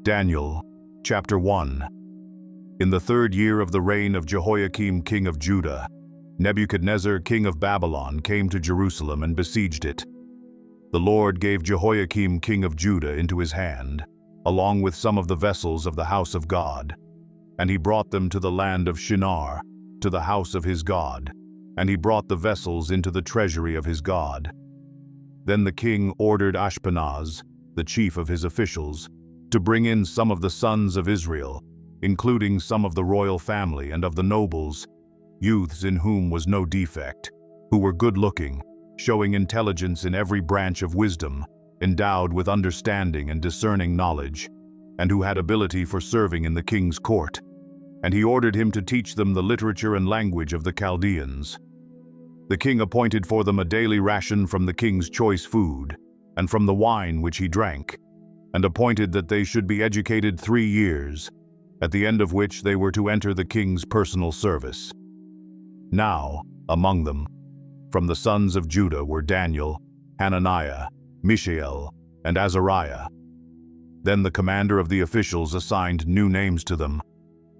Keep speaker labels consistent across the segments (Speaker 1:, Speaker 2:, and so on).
Speaker 1: Daniel, chapter 1. In the 3rd year of the reign of Jehoiakim king of Judah, Nebuchadnezzar king of Babylon came to Jerusalem and besieged it. The Lord gave Jehoiakim king of Judah into his hand, along with some of the vessels of the house of God. And he brought them to the land of Shinar, to the house of his God, and he brought the vessels into the treasury of his God. Then the king ordered Ashpenaz, the chief of his officials, to bring in some of the sons of Israel, including some of the royal family and of the nobles, youths in whom was no defect, who were good-looking, showing intelligence in every branch of wisdom, endowed with understanding and discerning knowledge, and who had ability for serving in the king's court. And he ordered him to teach them the literature and language of the Chaldeans. The king appointed for them a daily ration from the king's choice food, and from the wine which he drank, and appointed that they should be educated 3 years, at the end of which they were to enter the king's personal service. Now, among them, from the sons of Judah were Daniel, Hananiah, Mishael, and Azariah. Then the commander of the officials assigned new names to them,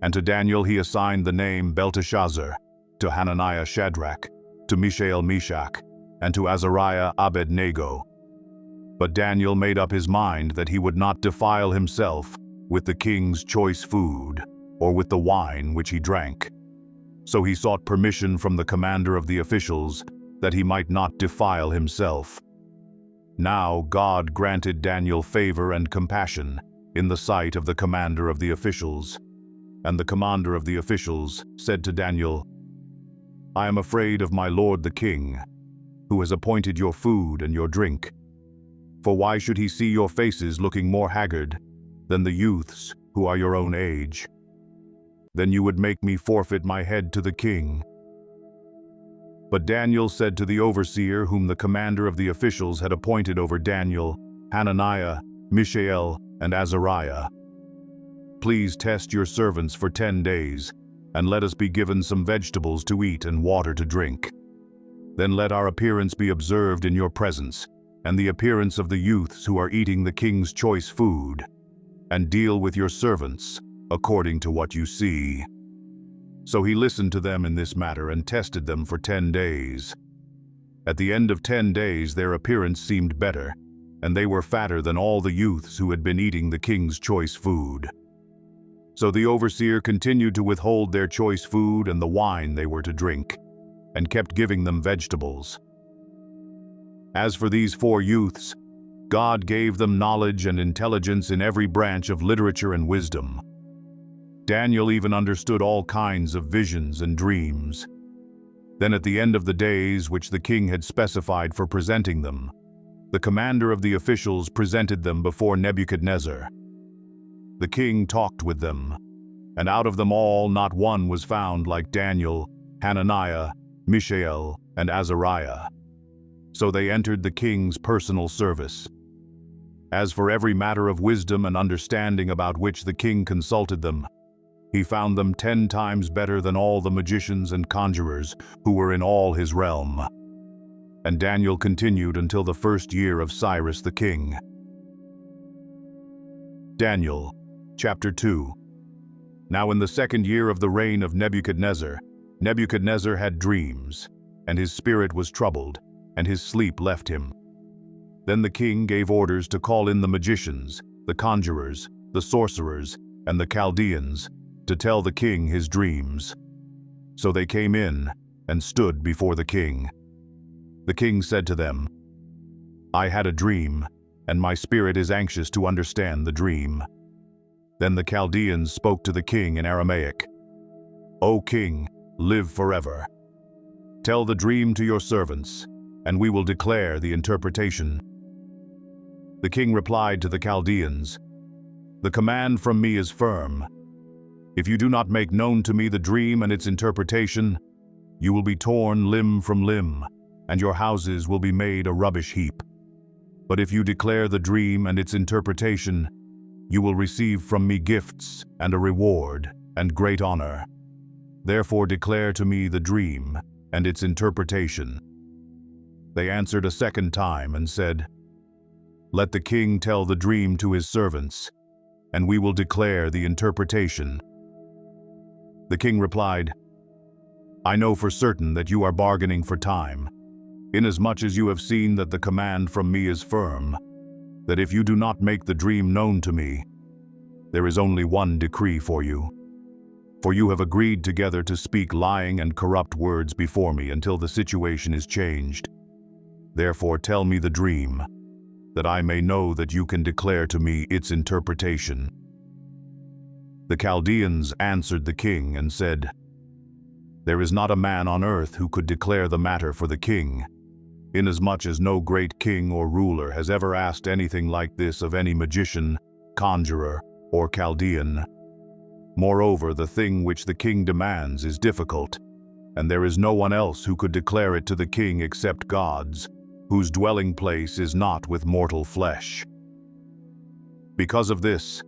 Speaker 1: and to Daniel he assigned the name Belteshazzar, to Hananiah Shadrach, to Mishael Meshach, and to Azariah Abednego. But Daniel made up his mind that he would not defile himself with the king's choice food, or with the wine which he drank. So he sought permission from the commander of the officials that he might not defile himself. Now God granted Daniel favor and compassion in the sight of the commander of the officials. And the commander of the officials said to Daniel, "I am afraid of my lord the king, who has appointed your food and your drink. For why should he see your faces looking more haggard than the youths who are your own age? Then you would make me forfeit my head to the king." But Daniel said to the overseer whom the commander of the officials had appointed over Daniel, Hananiah, Mishael, and Azariah, "Please test your servants for 10 days, and let us be given some vegetables to eat and water to drink. Then let our appearance be observed in your presence, and the appearance of the youths who are eating the king's choice food, and deal with your servants according to what you see." So he listened to them in this matter and tested them for 10 days. At the end of 10 days their appearance seemed better, and they were fatter than all the youths who had been eating the king's choice food. So the overseer continued to withhold their choice food and the wine they were to drink, and kept giving them vegetables. As for these 4 youths, God gave them knowledge and intelligence in every branch of literature and wisdom. Daniel even understood all kinds of visions and dreams. Then at the end of the days which the king had specified for presenting them, the commander of the officials presented them before Nebuchadnezzar. The king talked with them, and out of them all not one was found like Daniel, Hananiah, Mishael, and Azariah. So they entered the king's personal service. As for every matter of wisdom and understanding about which the king consulted them, he found them 10 times better than all the magicians and conjurers who were in all his realm. And Daniel continued until the 1st year of Cyrus the king. Daniel, chapter 2. Now in the 2nd year of the reign of Nebuchadnezzar, Nebuchadnezzar had dreams, and his spirit was troubled, and his sleep left him. Then the king gave orders to call in the magicians, the conjurers, the sorcerers, and the Chaldeans, to tell the king his dreams. So they came in and stood before the king. The king said to them, "I had a dream, and my spirit is anxious to understand the dream." Then the Chaldeans spoke to the king in Aramaic, "O king, live forever. Tell the dream to your servants, and we will declare the interpretation." The king replied to the Chaldeans, "The command from me is firm. If you do not make known to me the dream and its interpretation, you will be torn limb from limb, and your houses will be made a rubbish heap. But if you declare the dream and its interpretation, you will receive from me gifts and a reward and great honor. Therefore declare to me the dream and its interpretation." They answered a 2nd time and said, "Let the king tell the dream to his servants, and we will declare the interpretation." The king replied, "I know for certain that you are bargaining for time, inasmuch as you have seen that the command from me is firm, that if you do not make the dream known to me, there is only one decree for you. For you have agreed together to speak lying and corrupt words before me until the situation is changed. Therefore tell me the dream, that I may know that you can declare to me its interpretation." The Chaldeans answered the king and said, "There is not a man on earth who could declare the matter for the king, inasmuch as no great king or ruler has ever asked anything like this of any magician, conjurer, or Chaldean. Moreover, the thing which the king demands is difficult, and there is no one else who could declare it to the king except gods, whose dwelling place is not with mortal flesh." Because of this,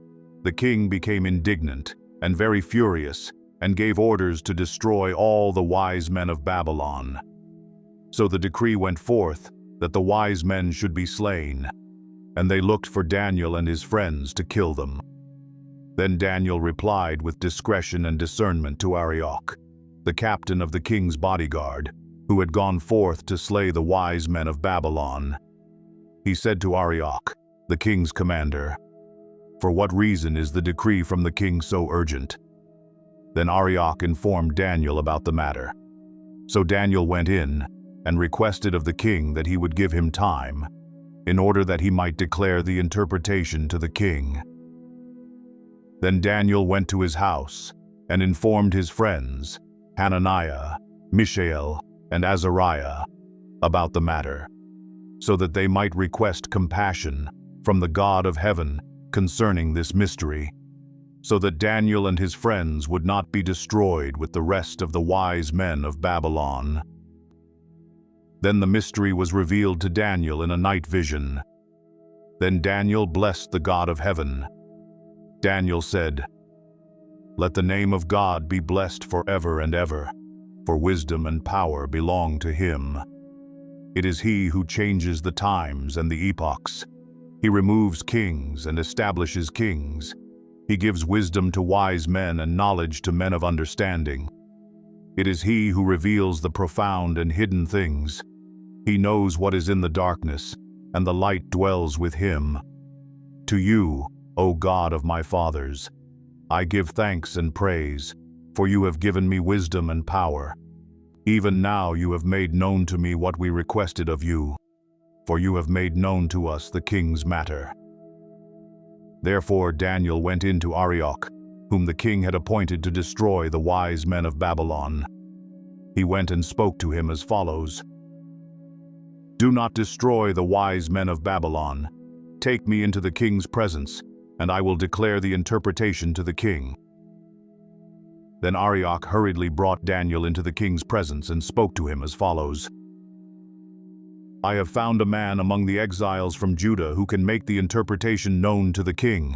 Speaker 1: the king became indignant and very furious, and gave orders to destroy all the wise men of Babylon. So the decree went forth that the wise men should be slain, and they looked for Daniel and his friends to kill them. Then Daniel replied with discretion and discernment to Arioch, the captain of the king's bodyguard, who had gone forth to slay the wise men of Babylon. He said to Arioch, the king's commander, "For what reason is the decree from the king so urgent?" Then Arioch informed Daniel about the matter. So Daniel went in and requested of the king that he would give him time, in order that he might declare the interpretation to the king. Then Daniel went to his house and informed his friends, Hananiah, Mishael, and Azariah, about the matter, so that they might request compassion from the God of heaven concerning this mystery, so that Daniel and his friends would not be destroyed with the rest of the wise men of Babylon. Then the mystery was revealed to Daniel in a night vision. Then Daniel blessed the God of heaven. Daniel said, "Let the name of God be blessed forever and ever, for wisdom and power belong to him. It is he who changes the times and the epochs. He removes kings and establishes kings. He gives wisdom to wise men and knowledge to men of understanding. It is he who reveals the profound and hidden things. He knows what is in the darkness, and the light dwells with him. To you, O God of my fathers, I give thanks and praise, for you have given me wisdom and power. Even now you have made known to me what we requested of you, for you have made known to us the king's matter." Therefore Daniel went in to Arioch, whom the king had appointed to destroy the wise men of Babylon. He went and spoke to him as follows: "Do not destroy the wise men of Babylon. Take me into the king's presence, and I will declare the interpretation to the king." Then Arioch hurriedly brought Daniel into the king's presence and spoke to him as follows: "I have found a man among the exiles from Judah who can make the interpretation known to the king."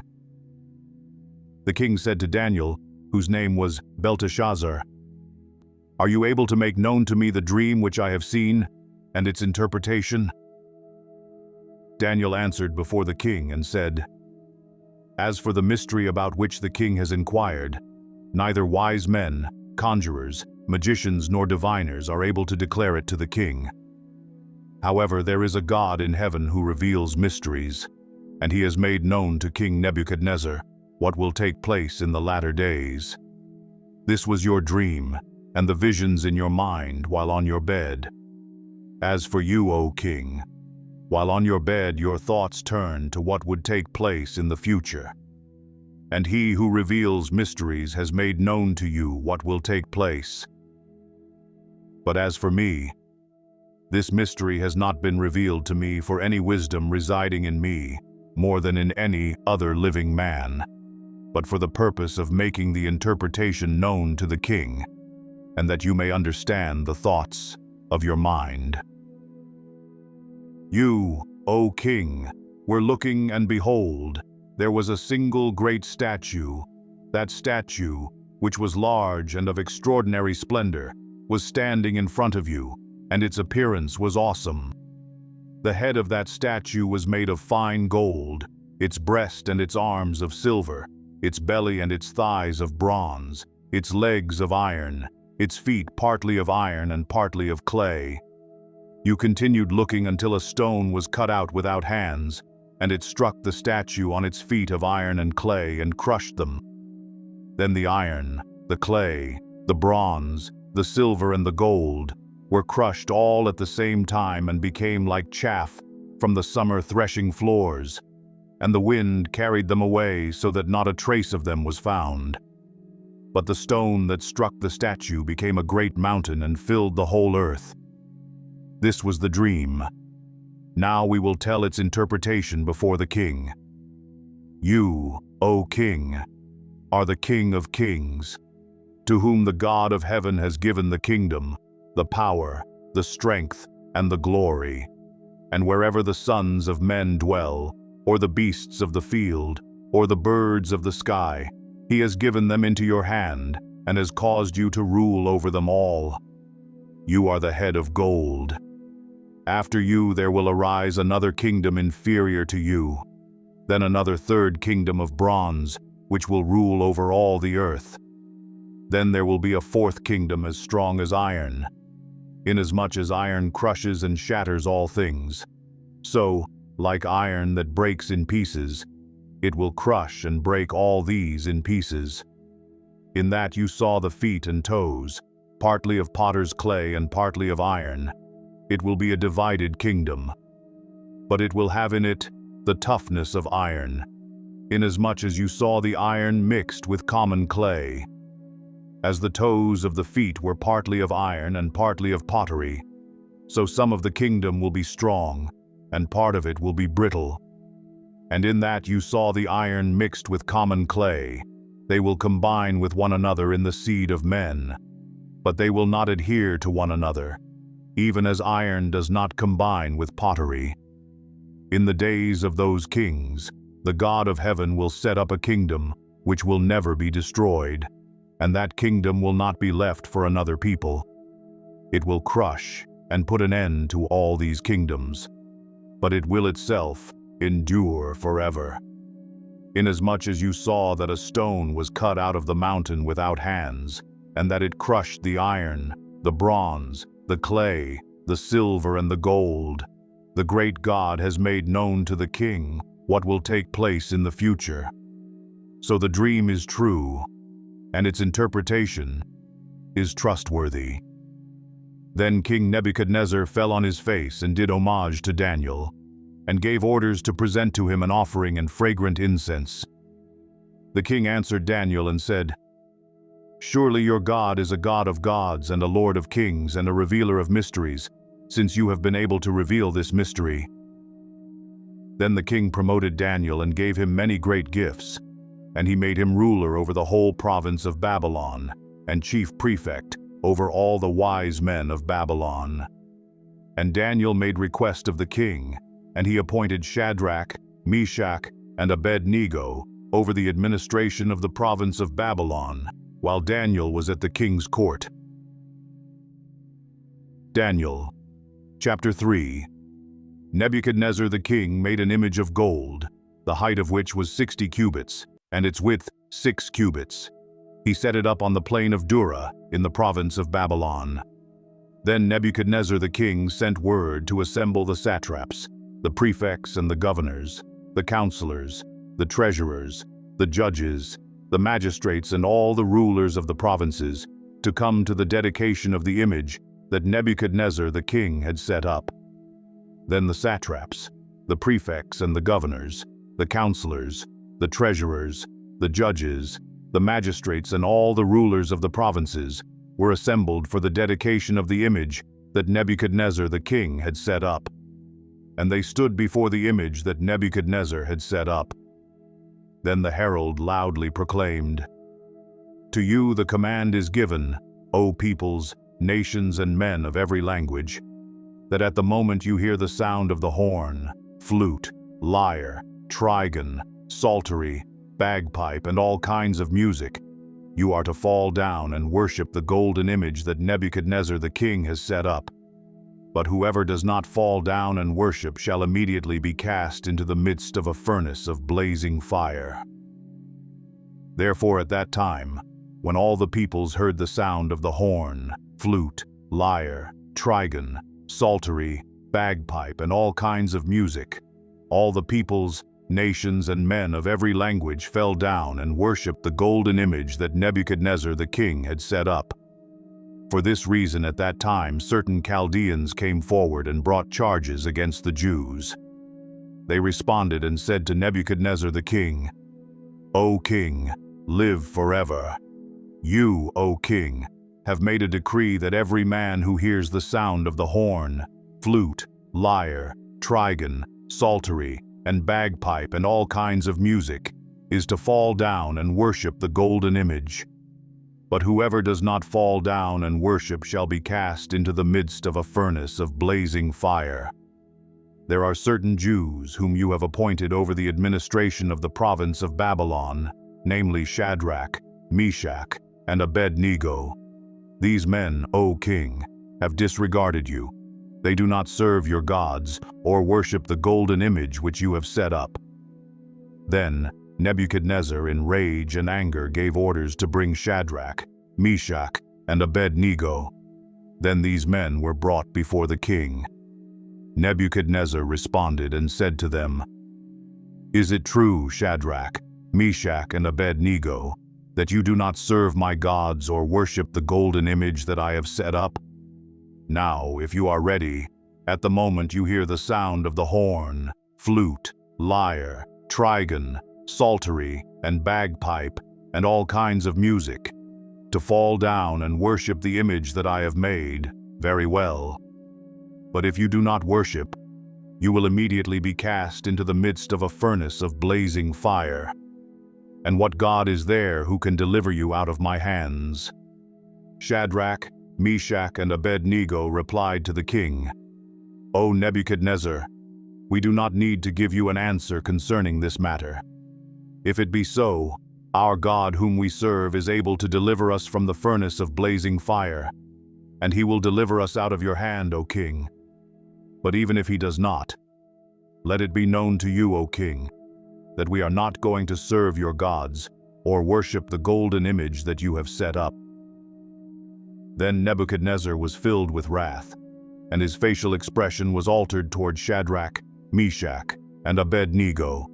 Speaker 1: The king said to Daniel, whose name was Belteshazzar, "Are you able to make known to me the dream which I have seen, and its interpretation?" Daniel answered before the king and said, "As for the mystery about which the king has inquired, neither wise men, conjurers, magicians, nor diviners are able to declare it to the king. However, there is a God in heaven who reveals mysteries, and he has made known to King Nebuchadnezzar what will take place in the latter days. This was your dream, and the visions in your mind while on your bed. As for you, O king, while on your bed your thoughts turn to what would take place in the future. And he who reveals mysteries has made known to you what will take place. But as for me, this mystery has not been revealed to me for any wisdom residing in me more than in any other living man, but for the purpose of making the interpretation known to the king, and that you may understand the thoughts of your mind. You, O king, were looking, and behold, there was a single great statue. That statue, which was large and of extraordinary splendor, was standing in front of you, and its appearance was awesome. The head of that statue was made of fine gold, its breast and its arms of silver, its belly and its thighs of bronze, its legs of iron, its feet partly of iron and partly of clay. You continued looking until a stone was cut out without hands, and it struck the statue on its feet of iron and clay and crushed them. Then the iron, the clay, the bronze, the silver and the gold were crushed all at the same time and became like chaff from the summer threshing floors, and the wind carried them away so that not a trace of them was found. But the stone that struck the statue became a great mountain and filled the whole earth. This was the dream. Now we will tell its interpretation before the king. You, O king, are the King of kings, to whom the God of heaven has given the kingdom, the power, the strength, and the glory. And wherever the sons of men dwell, or the beasts of the field, or the birds of the sky, he has given them into your hand, and has caused you to rule over them all. You are the head of gold. After you there will arise another kingdom inferior to you, then another third kingdom of bronze, which will rule over all the earth. Then there will be a fourth kingdom as strong as iron, inasmuch as iron crushes and shatters all things. So, like iron that breaks in pieces, it will crush and break all these in pieces. In that you saw the feet and toes, partly of potter's clay and partly of iron. It will be a divided kingdom, but it will have in it the toughness of iron, inasmuch as you saw the iron mixed with common clay. As the toes of the feet were partly of iron and partly of pottery, so some of the kingdom will be strong, and part of it will be brittle. And in that you saw the iron mixed with common clay. They will combine with one another in the seed of men, but they will not adhere to one another, even as iron does not combine with pottery. In the days of those kings, the God of heaven will set up a kingdom which will never be destroyed, and that kingdom will not be left for another people. It will crush and put an end to all these kingdoms, but it will itself endure forever. Inasmuch as you saw that a stone was cut out of the mountain without hands, and that it crushed the iron, the bronze, the clay, the silver and the gold, the great God has made known to the king what will take place in the future. So the dream is true, and its interpretation is trustworthy. Then King Nebuchadnezzar fell on his face and did homage to Daniel, and gave orders to present to him an offering and fragrant incense. The king answered Daniel and said, "Surely your God is a God of gods and a Lord of kings and a revealer of mysteries, since you have been able to reveal this mystery." Then the king promoted Daniel and gave him many great gifts, and he made him ruler over the whole province of Babylon, and chief prefect over all the wise men of Babylon. And Daniel made request of the king, and he appointed Shadrach, Meshach, and Abednego over the administration of the province of Babylon, while Daniel was at the king's court. Daniel, chapter 3. Nebuchadnezzar the king made an image of gold, the height of which was 60 cubits, and its width 6 cubits. He set it up on the plain of Dura in the province of Babylon. Then Nebuchadnezzar the king sent word to assemble the satraps, the prefects and the governors, the counselors, the treasurers, the judges, the magistrates and all the rulers of the provinces to come to the dedication of the image that Nebuchadnezzar the king had set up. Then the satraps, the prefects and the governors, the counselors, the treasurers, the judges, the magistrates and all the rulers of the provinces were assembled for the dedication of the image that Nebuchadnezzar the king had set up. And they stood before the image that Nebuchadnezzar had set up. Then the herald loudly proclaimed, "To you the command is given, O peoples, nations and men of every language, that at the moment you hear the sound of the horn, flute, lyre, trigon, psaltery, bagpipe, and all kinds of music, you are to fall down and worship the golden image that Nebuchadnezzar the king has set up. But whoever does not fall down and worship shall immediately be cast into the midst of a furnace of blazing fire. Therefore at that time, when all the peoples heard the sound of the horn, flute, lyre, trigon, psaltery, bagpipe, and all kinds of music, all the peoples, nations, and men of every language fell down and worshipped the golden image that Nebuchadnezzar the king had set up. For this reason at that time certain Chaldeans came forward and brought charges against the Jews. They responded and said to Nebuchadnezzar the king, "O king, live forever. You, O king, have made a decree that every man who hears the sound of the horn, flute, lyre, trigon, psaltery, and bagpipe and all kinds of music is to fall down and worship the golden image. But whoever does not fall down and worship shall be cast into the midst of a furnace of blazing fire. There are certain Jews whom you have appointed over the administration of the province of Babylon, namely Shadrach, Meshach, and Abednego. These men, O king, have disregarded you. They do not serve your gods or worship the golden image which you have set up." Then Nebuchadnezzar in rage and anger gave orders to bring Shadrach, Meshach, and Abednego. Then these men were brought before the king. Nebuchadnezzar responded and said to them, "Is it true, Shadrach, Meshach, and Abednego, that you do not serve my gods or worship the golden image that I have set up? Now, if you are ready, at the moment you hear the sound of the horn, flute, lyre, trigon, psaltery, and bagpipe, and all kinds of music, to fall down and worship the image that I have made, very well. But if you do not worship, you will immediately be cast into the midst of a furnace of blazing fire. And what God is there who can deliver you out of my hands?" Shadrach, Meshach, and Abednego replied to the king, "O Nebuchadnezzar, we do not need to give you an answer concerning this matter. If it be so, our God whom we serve is able to deliver us from the furnace of blazing fire, and he will deliver us out of your hand, O king. But even if he does not, let it be known to you, O king, that we are not going to serve your gods or worship the golden image that you have set up." Then Nebuchadnezzar was filled with wrath, and his facial expression was altered toward Shadrach, Meshach, and Abednego.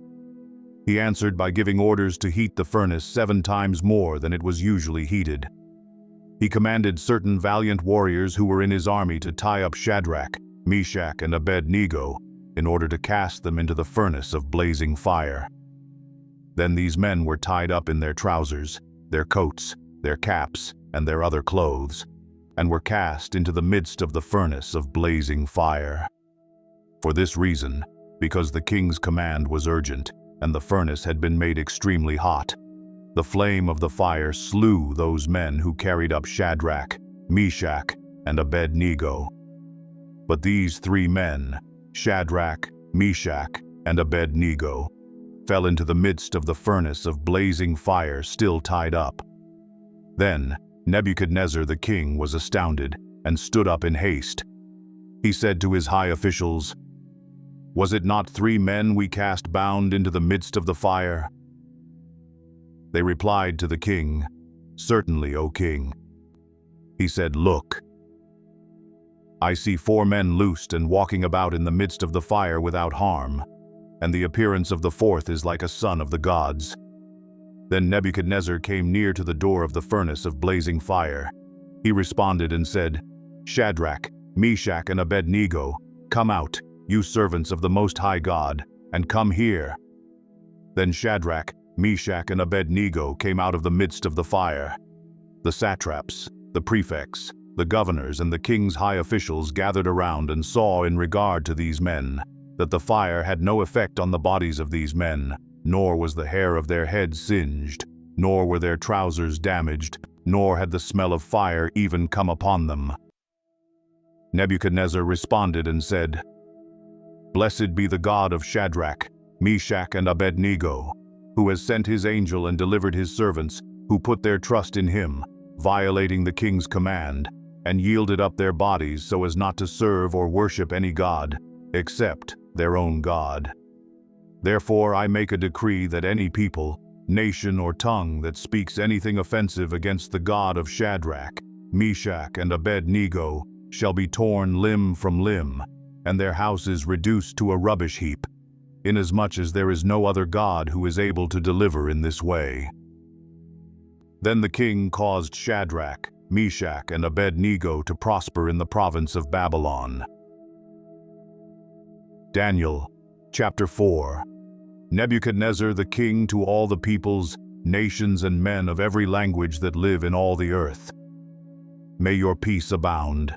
Speaker 1: He answered by giving orders to heat the furnace 7 times more than it was usually heated. He commanded certain valiant warriors who were in his army to tie up Shadrach, Meshach, and Abednego in order to cast them into the furnace of blazing fire. Then these men were tied up in their trousers, their coats, their caps, and their other clothes, and were cast into the midst of the furnace of blazing fire. For this reason, because the king's command was urgent, and the furnace had been made extremely hot, the flame of the fire slew those men who carried up Shadrach, Meshach, and Abednego. But these 3 men, Shadrach, Meshach, and Abednego, fell into the midst of the furnace of blazing fire still tied up. Then Nebuchadnezzar the king was astounded and stood up in haste. He said to his high officials, "Was it not 3 men we cast bound into the midst of the fire?" They replied to the king, "Certainly, O king." He said, "Look, I see 4 men loosed and walking about in the midst of the fire without harm, and the appearance of the 4th is like a son of the gods." Then Nebuchadnezzar came near to the door of the furnace of blazing fire. He responded and said, "Shadrach, Meshach, and Abednego, come out, you servants of the Most High God, and come here." Then Shadrach, Meshach, and Abednego came out of the midst of the fire. The satraps, the prefects, the governors, and the king's high officials gathered around and saw in regard to these men that the fire had no effect on the bodies of these men, nor was the hair of their heads singed, nor were their trousers damaged, nor had the smell of fire even come upon them. Nebuchadnezzar responded and said, "Blessed be the God of Shadrach, Meshach, and Abednego, who has sent his angel and delivered his servants, who put their trust in him, violating the king's command, and yielded up their bodies so as not to serve or worship any god, except their own God. Therefore I make a decree that any people, nation or tongue that speaks anything offensive against the God of Shadrach, Meshach, and Abednego shall be torn limb from limb, and their houses reduced to a rubbish heap, inasmuch as there is no other God who is able to deliver in this way. Then the king caused Shadrach, Meshach, and Abednego to prosper in the province of Babylon. Daniel, chapter 4. Nebuchadnezzar the king to all the peoples, nations, and men of every language that live in all the earth. May your peace abound.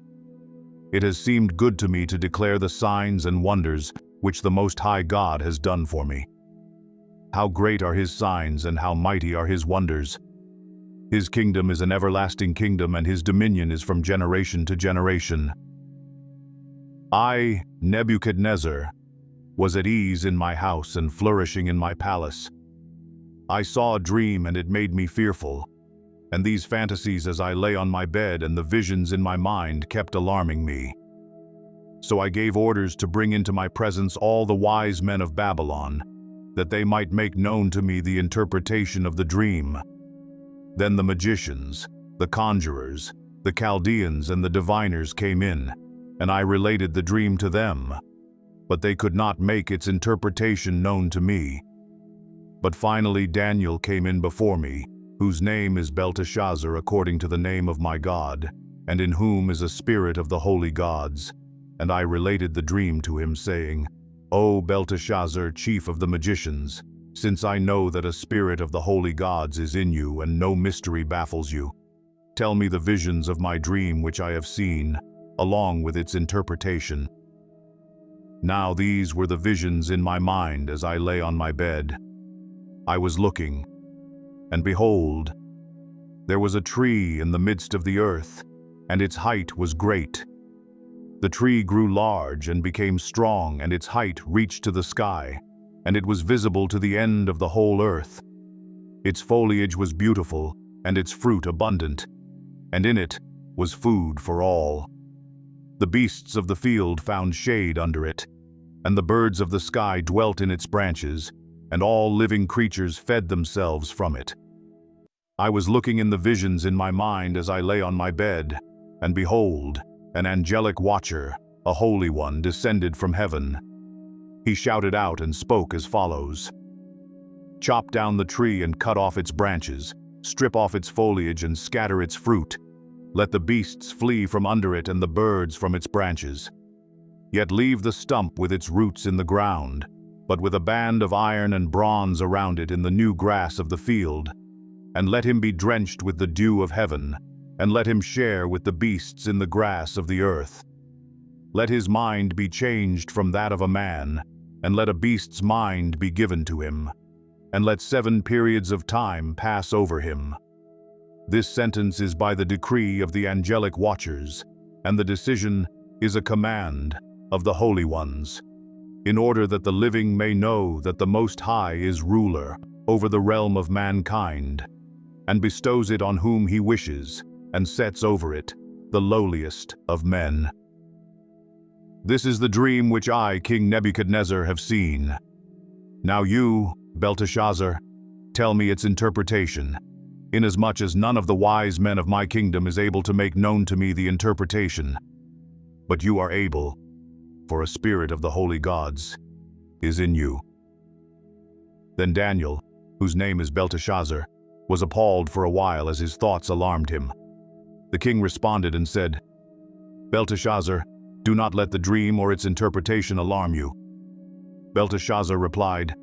Speaker 1: It has seemed good to me to declare the signs and wonders which the Most High God has done for me. How great are his signs and how mighty are his wonders! His kingdom is an everlasting kingdom, and his dominion is from generation to generation. I, Nebuchadnezzar, was at ease in my house and flourishing in my palace. I saw a dream, and it made me fearful, and these fantasies as I lay on my bed and the visions in my mind kept alarming me. So I gave orders to bring into my presence all the wise men of Babylon, that they might make known to me the interpretation of the dream. Then the magicians, the conjurers, the Chaldeans, and the diviners came in, and I related the dream to them, but they could not make its interpretation known to me. But finally Daniel came in before me, whose name is Belteshazzar according to the name of my God, and in whom is a spirit of the holy gods. And I related the dream to him, saying, O Belteshazzar, chief of the magicians, since I know that a spirit of the holy gods is in you and no mystery baffles you, tell me the visions of my dream which I have seen, along with its interpretation. Now these were the visions in my mind as I lay on my bed. I was looking, and behold, there was a tree in the midst of the earth, and its height was great. The tree grew large and became strong, and its height reached to the sky, and it was visible to the end of the whole earth. Its foliage was beautiful, and its fruit abundant, and in it was food for all. The beasts of the field found shade under it, and the birds of the sky dwelt in its branches, and all living creatures fed themselves from it. I was looking in the visions in my mind as I lay on my bed, and behold, an angelic watcher, a holy one, descended from heaven. He shouted out and spoke as follows: Chop down the tree and cut off its branches, strip off its foliage and scatter its fruit. Let the beasts flee from under it and the birds from its branches. Yet leave the stump with its roots in the ground, but with a band of iron and bronze around it in the new grass of the field. And let him be drenched with the dew of heaven, and let him share with the beasts in the grass of the earth. Let his mind be changed from that of a man, and let a beast's mind be given to him, and let 7 periods of time pass over him. This sentence is by the decree of the angelic watchers, and the decision is a command of the holy ones, in order that the living may know that the Most High is ruler over the realm of mankind, and bestows it on whom he wishes, and sets over it the lowliest of men. This is the dream which I, King Nebuchadnezzar, have seen. Now you, Belteshazzar, tell me its interpretation, inasmuch as none of the wise men of my kingdom is able to make known to me the interpretation. But you are able, for a spirit of the holy gods is in you. Then Daniel, whose name is Belteshazzar, was appalled for a while as his thoughts alarmed him. The king responded and said, Belteshazzar, do not let the dream or its interpretation alarm you. Belteshazzar replied,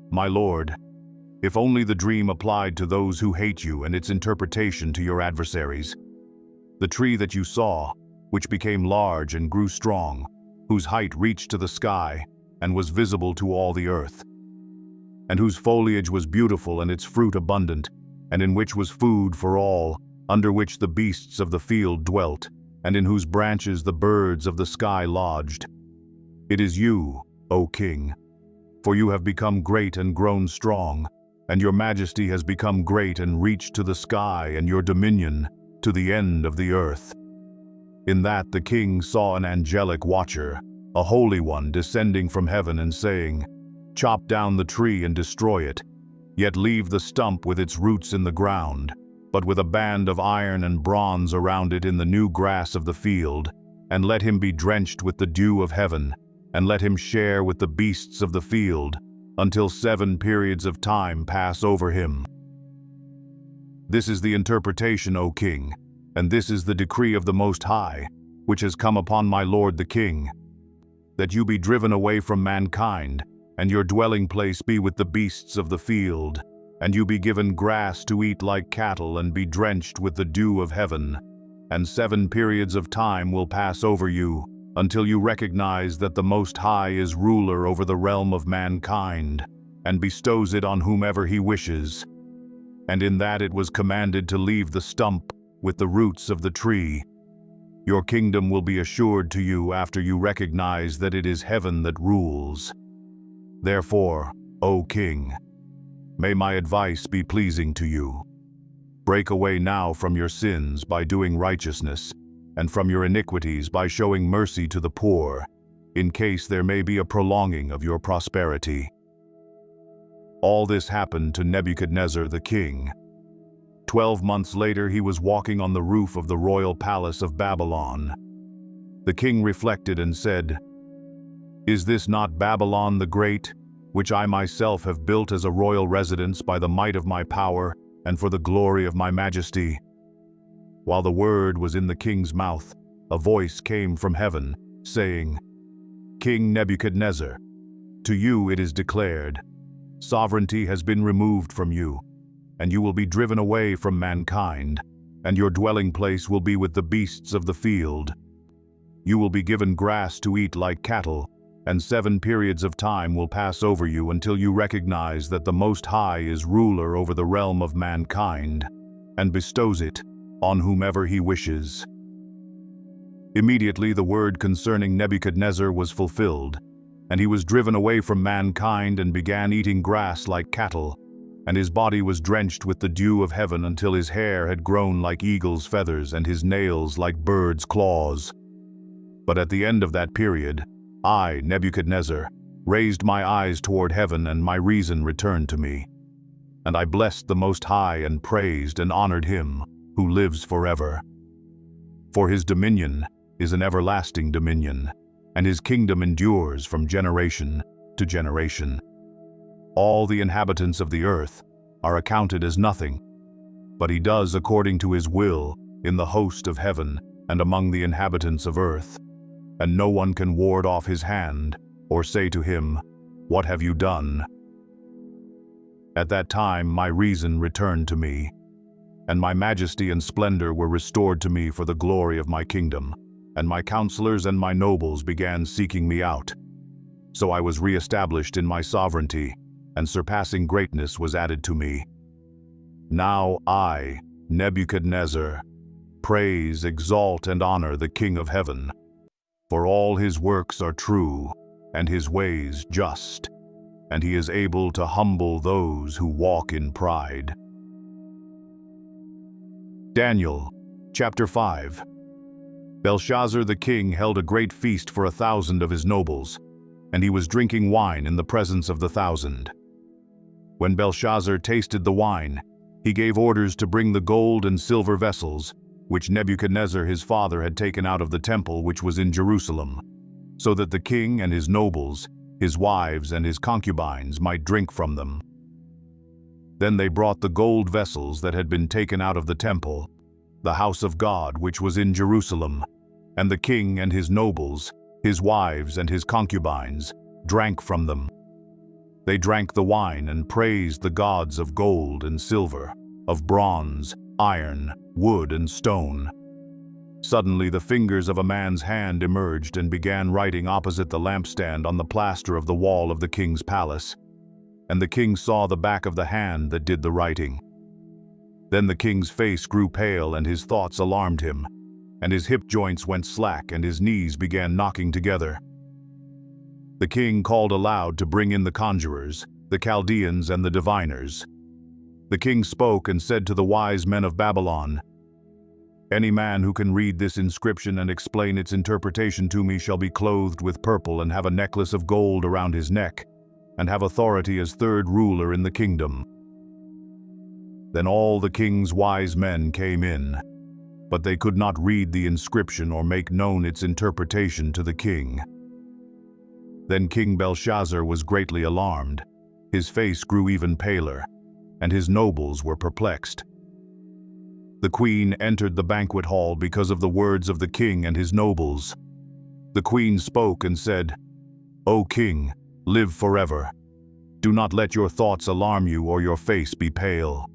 Speaker 1: My lord, if only the dream applied to those who hate you and its interpretation to your adversaries. The tree that you saw, which became large and grew strong, whose height reached to the sky and was visible to all the earth, and whose foliage was beautiful and its fruit abundant, and in which was food for all, under which the beasts of the field dwelt, and in whose branches the birds of the sky lodged. It is you, O king, for you have become great and grown strong, and your majesty has become great and reached to the sky, and your dominion to the end of the earth. In that the king saw an angelic watcher, a holy one, descending from heaven and saying, "Chop down the tree and destroy it, yet leave the stump with its roots in the ground, but with a band of iron and bronze around it in the new grass of the field, and let him be drenched with the dew of heaven, and let him share with the beasts of the field, until 7 periods of time pass over him." This is the interpretation, O king, and this is the decree of the Most High, which has come upon my lord the king, that you be driven away from mankind, and your dwelling place be with the beasts of the field, and you be given grass to eat like cattle, and be drenched with the dew of heaven. And 7 periods of time will pass over you, until you recognize that the Most High is ruler over the realm of mankind, and bestows it on whomever he wishes. And in that it was commanded to leave the stump with the roots of the tree. Your kingdom will be assured to you after you recognize that it is heaven that rules. Therefore, O king, may my advice be pleasing to you. Break away now from your sins by doing righteousness, and from your iniquities by showing mercy to the poor, in case there may be a prolonging of your prosperity. All this happened to Nebuchadnezzar the king. 12 months later he was walking on the roof of the royal palace of Babylon. The king reflected and said, "Is this not Babylon the Great, which I myself have built as a royal residence by the might of my power and for the glory of my majesty?" While the word was in the king's mouth, a voice came from heaven, saying, "King Nebuchadnezzar, to you it is declared, sovereignty has been removed from you, and you will be driven away from mankind, and your dwelling place will be with the beasts of the field. You will be given grass to eat like cattle, and 7 periods of time will pass over you until you recognize that the Most High is ruler over the realm of mankind, and bestows it on whomever he wishes." Immediately the word concerning Nebuchadnezzar was fulfilled, and he was driven away from mankind and began eating grass like cattle, and his body was drenched with the dew of heaven until his hair had grown like eagle's feathers and his nails like birds' claws. But at the end of that period, I, Nebuchadnezzar, raised my eyes toward heaven, and my reason returned to me. And I blessed the Most High and praised and honored him who lives forever. For his dominion is an everlasting dominion, and his kingdom endures from generation to generation. All the inhabitants of the earth are accounted as nothing, but he does according to his will in the host of heaven and among the inhabitants of earth, and no one can ward off his hand or say to him, "What have you done?" At that time my reason returned to me, and my majesty and splendor were restored to me for the glory of my kingdom, and my counselors and my nobles began seeking me out. So I was re-established in my sovereignty, and surpassing greatness was added to me. Now I, Nebuchadnezzar, praise, exalt, and honor the King of heaven, for all his works are true, and his ways just, and he is able to humble those who walk in pride. Daniel, chapter 5. Belshazzar the king held a great feast for 1,000 of his nobles, and he was drinking wine in the presence of the 1,000. When Belshazzar tasted the wine, he gave orders to bring the gold and silver vessels, which Nebuchadnezzar his father had taken out of the temple which was in Jerusalem, so that the king and his nobles, his wives and his concubines might drink from them. Then they brought the gold vessels that had been taken out of the temple, the house of God which was in Jerusalem, and the king and his nobles, his wives and his concubines, drank from them. They drank the wine and praised the gods of gold and silver, of bronze, iron, wood, and stone. Suddenly the fingers of a man's hand emerged and began writing opposite the lampstand on the plaster of the wall of the king's palace, and the king saw the back of the hand that did the writing. Then the king's face grew pale and his thoughts alarmed him, and his hip joints went slack and his knees began knocking together. The king called aloud to bring in the conjurers, the Chaldeans, and the diviners. The king spoke and said to the wise men of Babylon, Any man who can read this inscription and explain its interpretation to me shall be clothed with purple and have a necklace of gold around his neck, and have authority as third ruler in the kingdom." Then all the king's wise men came in, but they could not read the inscription or make known its interpretation to the king. Then King Belshazzar was greatly alarmed. His face grew even paler, and his nobles were perplexed. The queen entered the banquet hall because of the words of the king and his nobles. The queen spoke and said, "O king, live forever. Do not let your thoughts alarm you or your face be pale.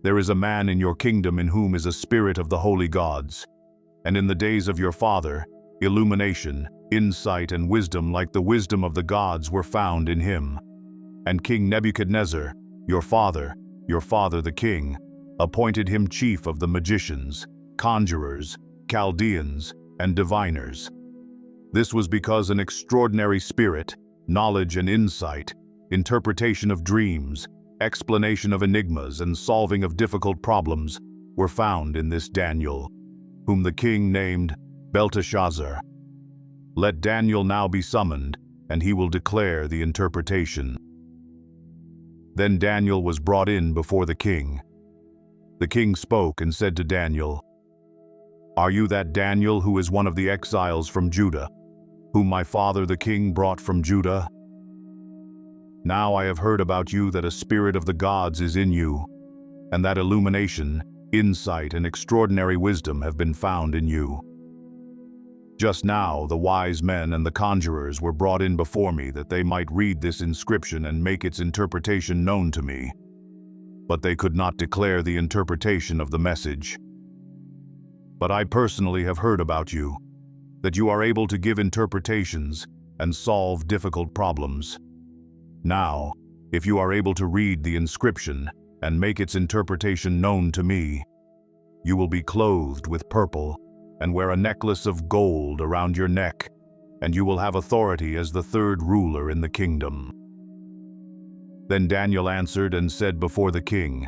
Speaker 1: There is a man in your kingdom in whom is a spirit of the holy gods, and in the days of your father, illumination, insight, and wisdom like the wisdom of the gods were found in him. And King Nebuchadnezzar, your father the king, appointed him chief of the magicians, conjurers, Chaldeans, and diviners. This was because an extraordinary spirit, knowledge and insight, interpretation of dreams, explanation of enigmas, and solving of difficult problems were found in this Daniel, whom the king named Belteshazzar. Let Daniel now be summoned, and he will declare the interpretation." Then Daniel was brought in before the king. The king spoke and said to Daniel, "Are you that Daniel who is one of the exiles from Judah, whom my father the king brought from Judah? Now I have heard about you that a spirit of the gods is in you, and that illumination, insight, and extraordinary wisdom have been found in you. Just now the wise men and the conjurers were brought in before me that they might read this inscription and make its interpretation known to me. But they could not declare the interpretation of the message. But I personally have heard about you, that you are able to give interpretations and solve difficult problems. Now, if you are able to read the inscription and make its interpretation known to me, you will be clothed with purple and wear a necklace of gold around your neck, and you will have authority as the third ruler in the kingdom." Then Daniel answered and said before the king,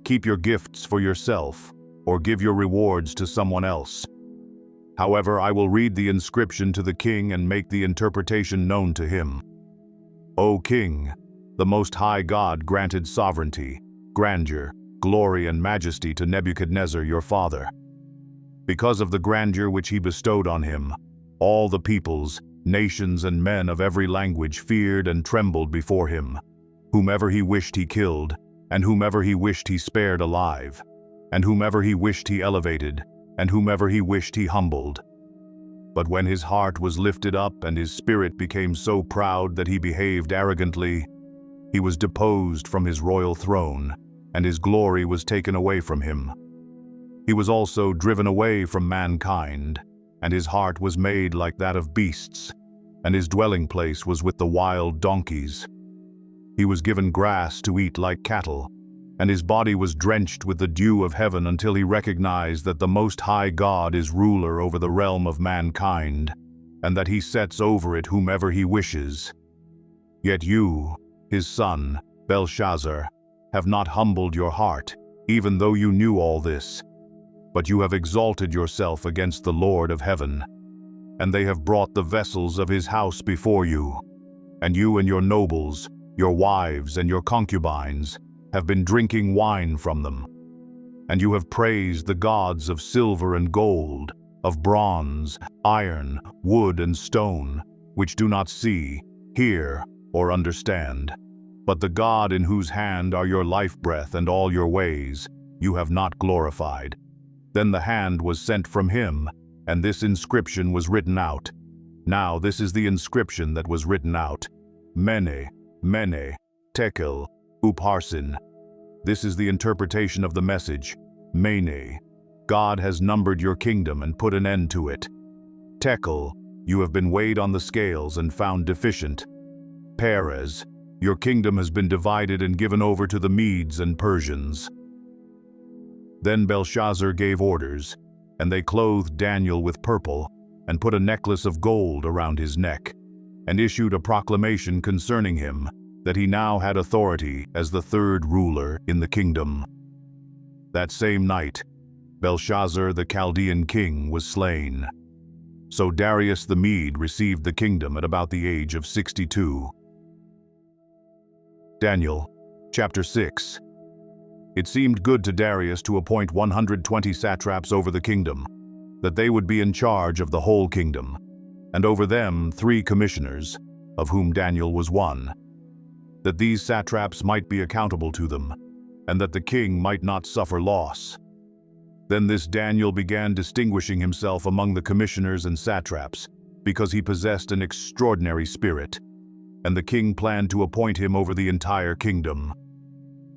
Speaker 1: "Keep your gifts for yourself, or give your rewards to someone else. However, I will read the inscription to the king and make the interpretation known to him. O king, the Most High God granted sovereignty, grandeur, glory, and majesty to Nebuchadnezzar your father. Because of the grandeur which he bestowed on him, all the peoples, nations, and men of every language feared and trembled before him. Whomever he wished he killed, and whomever he wished he spared alive, and whomever he wished he elevated, and whomever he wished he humbled. But when his heart was lifted up and his spirit became so proud that he behaved arrogantly, he was deposed from his royal throne, and his glory was taken away from him. He was also driven away from mankind, and his heart was made like that of beasts, and his dwelling place was with the wild donkeys. He was given grass to eat like cattle, and his body was drenched with the dew of heaven until he recognized that the Most High God is ruler over the realm of mankind, and that he sets over it whomever he wishes. Yet you, his son, Belshazzar, have not humbled your heart, even though you knew all this, but you have exalted yourself against the Lord of heaven, and they have brought the vessels of his house before you, and you and your nobles, your wives and your concubines, have been drinking wine from them. And you have praised the gods of silver and gold, of bronze, iron, wood, and stone, which do not see, hear, or understand. But the God in whose hand are your life breath and all your ways, you have not glorified. Then the hand was sent from him, and this inscription was written out. Now this is the inscription that was written out. Mene, Mene, Tekel, Upharsin. This is the interpretation of the message. Mene, God has numbered your kingdom and put an end to it. Tekel, you have been weighed on the scales and found deficient. Peres, your kingdom has been divided and given over to the Medes and Persians. Then Belshazzar gave orders, and they clothed Daniel with purple, and put a necklace of gold around his neck, and issued a proclamation concerning him, that he now had authority as the third ruler in the kingdom. That same night, Belshazzar the Chaldean king was slain. So Darius the Mede received the kingdom at about the age of 62. Daniel, chapter 6. It seemed good to Darius to appoint 120 satraps over the kingdom, that they would be in charge of the whole kingdom, and over them 3 commissioners, of whom Daniel was one, that these satraps might be accountable to them, and that the king might not suffer loss. Then this Daniel began distinguishing himself among the commissioners and satraps, because he possessed an extraordinary spirit, and the king planned to appoint him over the entire kingdom.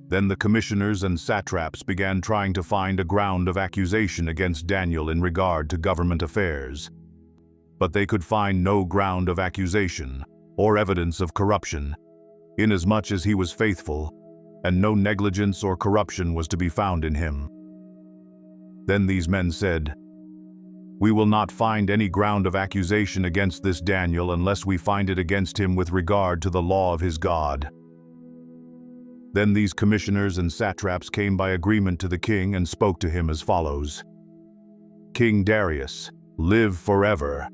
Speaker 1: Then the commissioners and satraps began trying to find a ground of accusation against Daniel in regard to government affairs. But they could find no ground of accusation or evidence of corruption, inasmuch as he was faithful, and no negligence or corruption was to be found in him. Then these men said, "We will not find any ground of accusation against this Daniel unless we find it against him with regard to the law of his God." Then these commissioners and satraps came by agreement to the king and spoke to him as follows: "King Darius, live forever.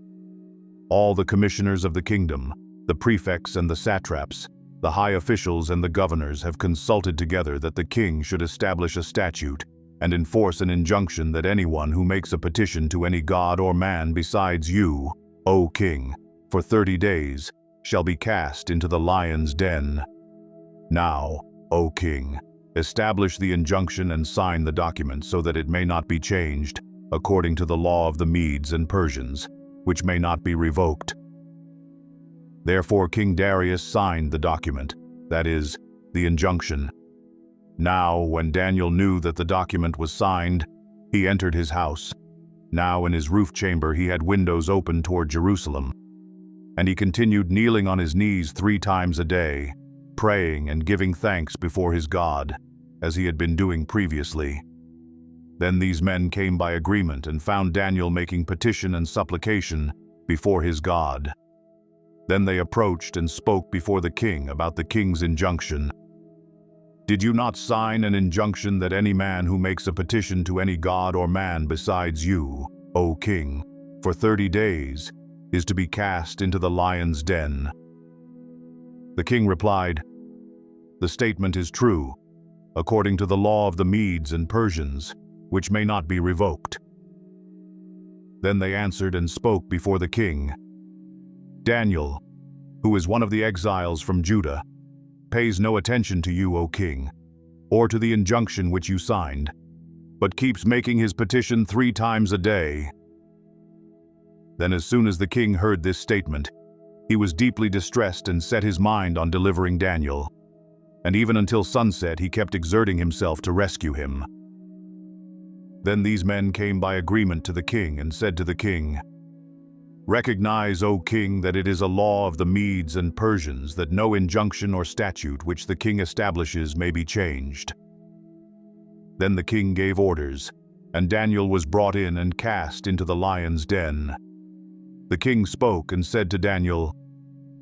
Speaker 1: All the commissioners of the kingdom, the prefects and the satraps, the high officials and the governors have consulted together that the king should establish a statute and enforce an injunction that anyone who makes a petition to any god or man besides you, O king, for 30 days, shall be cast into the lion's den. Now, O king, establish the injunction and sign the document so that it may not be changed, according to the law of the Medes and Persians, which may not be revoked." Therefore King Darius signed the document, that is, the injunction. Now, when Daniel knew that the document was signed, he entered his house. Now in his roof chamber he had windows open toward Jerusalem. And he continued kneeling on his knees 3 times a day, praying and giving thanks before his God, as he had been doing previously. Then these men came by agreement and found Daniel making petition and supplication before his God. Then they approached and spoke before the king about the king's injunction. "Did you not sign an injunction that any man who makes a petition to any god or man besides you, O king, for 30 days, is to be cast into the lion's den?" The king replied, "The statement is true, according to the law of the Medes and Persians, which may not be revoked." Then they answered and spoke before the king, "Daniel, who is one of the exiles from Judah, pays no attention to you, O king, or to the injunction which you signed, but keeps making his petition 3 times a day." Then as soon as the king heard this statement, he was deeply distressed and set his mind on delivering Daniel. And even until sunset he kept exerting himself to rescue him. Then these men came by agreement to the king and said to the king, "Recognize, O king, that it is a law of the Medes and Persians that no injunction or statute which the king establishes may be changed." Then the king gave orders, and Daniel was brought in and cast into the lion's den. The king spoke and said to Daniel,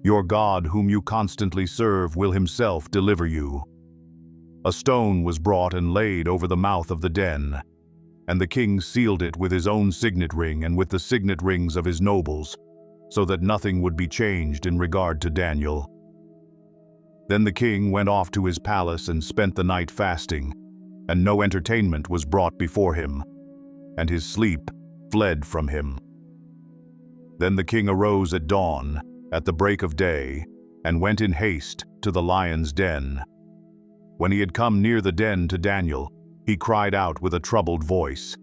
Speaker 1: "Your God, whom you constantly serve, will himself deliver you." A stone was brought and laid over the mouth of the den, and the king sealed it with his own signet ring and with the signet rings of his nobles, so that nothing would be changed in regard to Daniel. Then the king went off to his palace and spent the night fasting, and no entertainment was brought before him, and his sleep fled from him. Then the king arose at dawn, at the break of day, and went in haste to the lion's den. When he had come near the den to Daniel, he cried out with a troubled voice.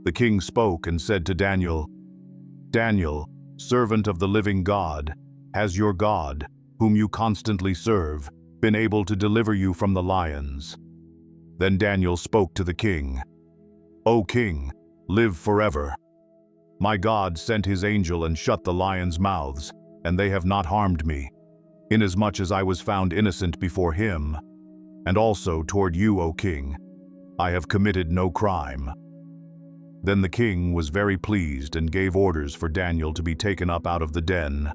Speaker 1: The king spoke and said to Daniel, "Daniel, servant of the living God, has your God, whom you constantly serve, been able to deliver you from the lions?" Then Daniel spoke to the king, "O king, live forever. My God sent his angel and shut the lions' mouths, and they have not harmed me, inasmuch as I was found innocent before him, and also toward you, O king. I have committed no crime." Then the king was very pleased and gave orders for Daniel to be taken up out of the den.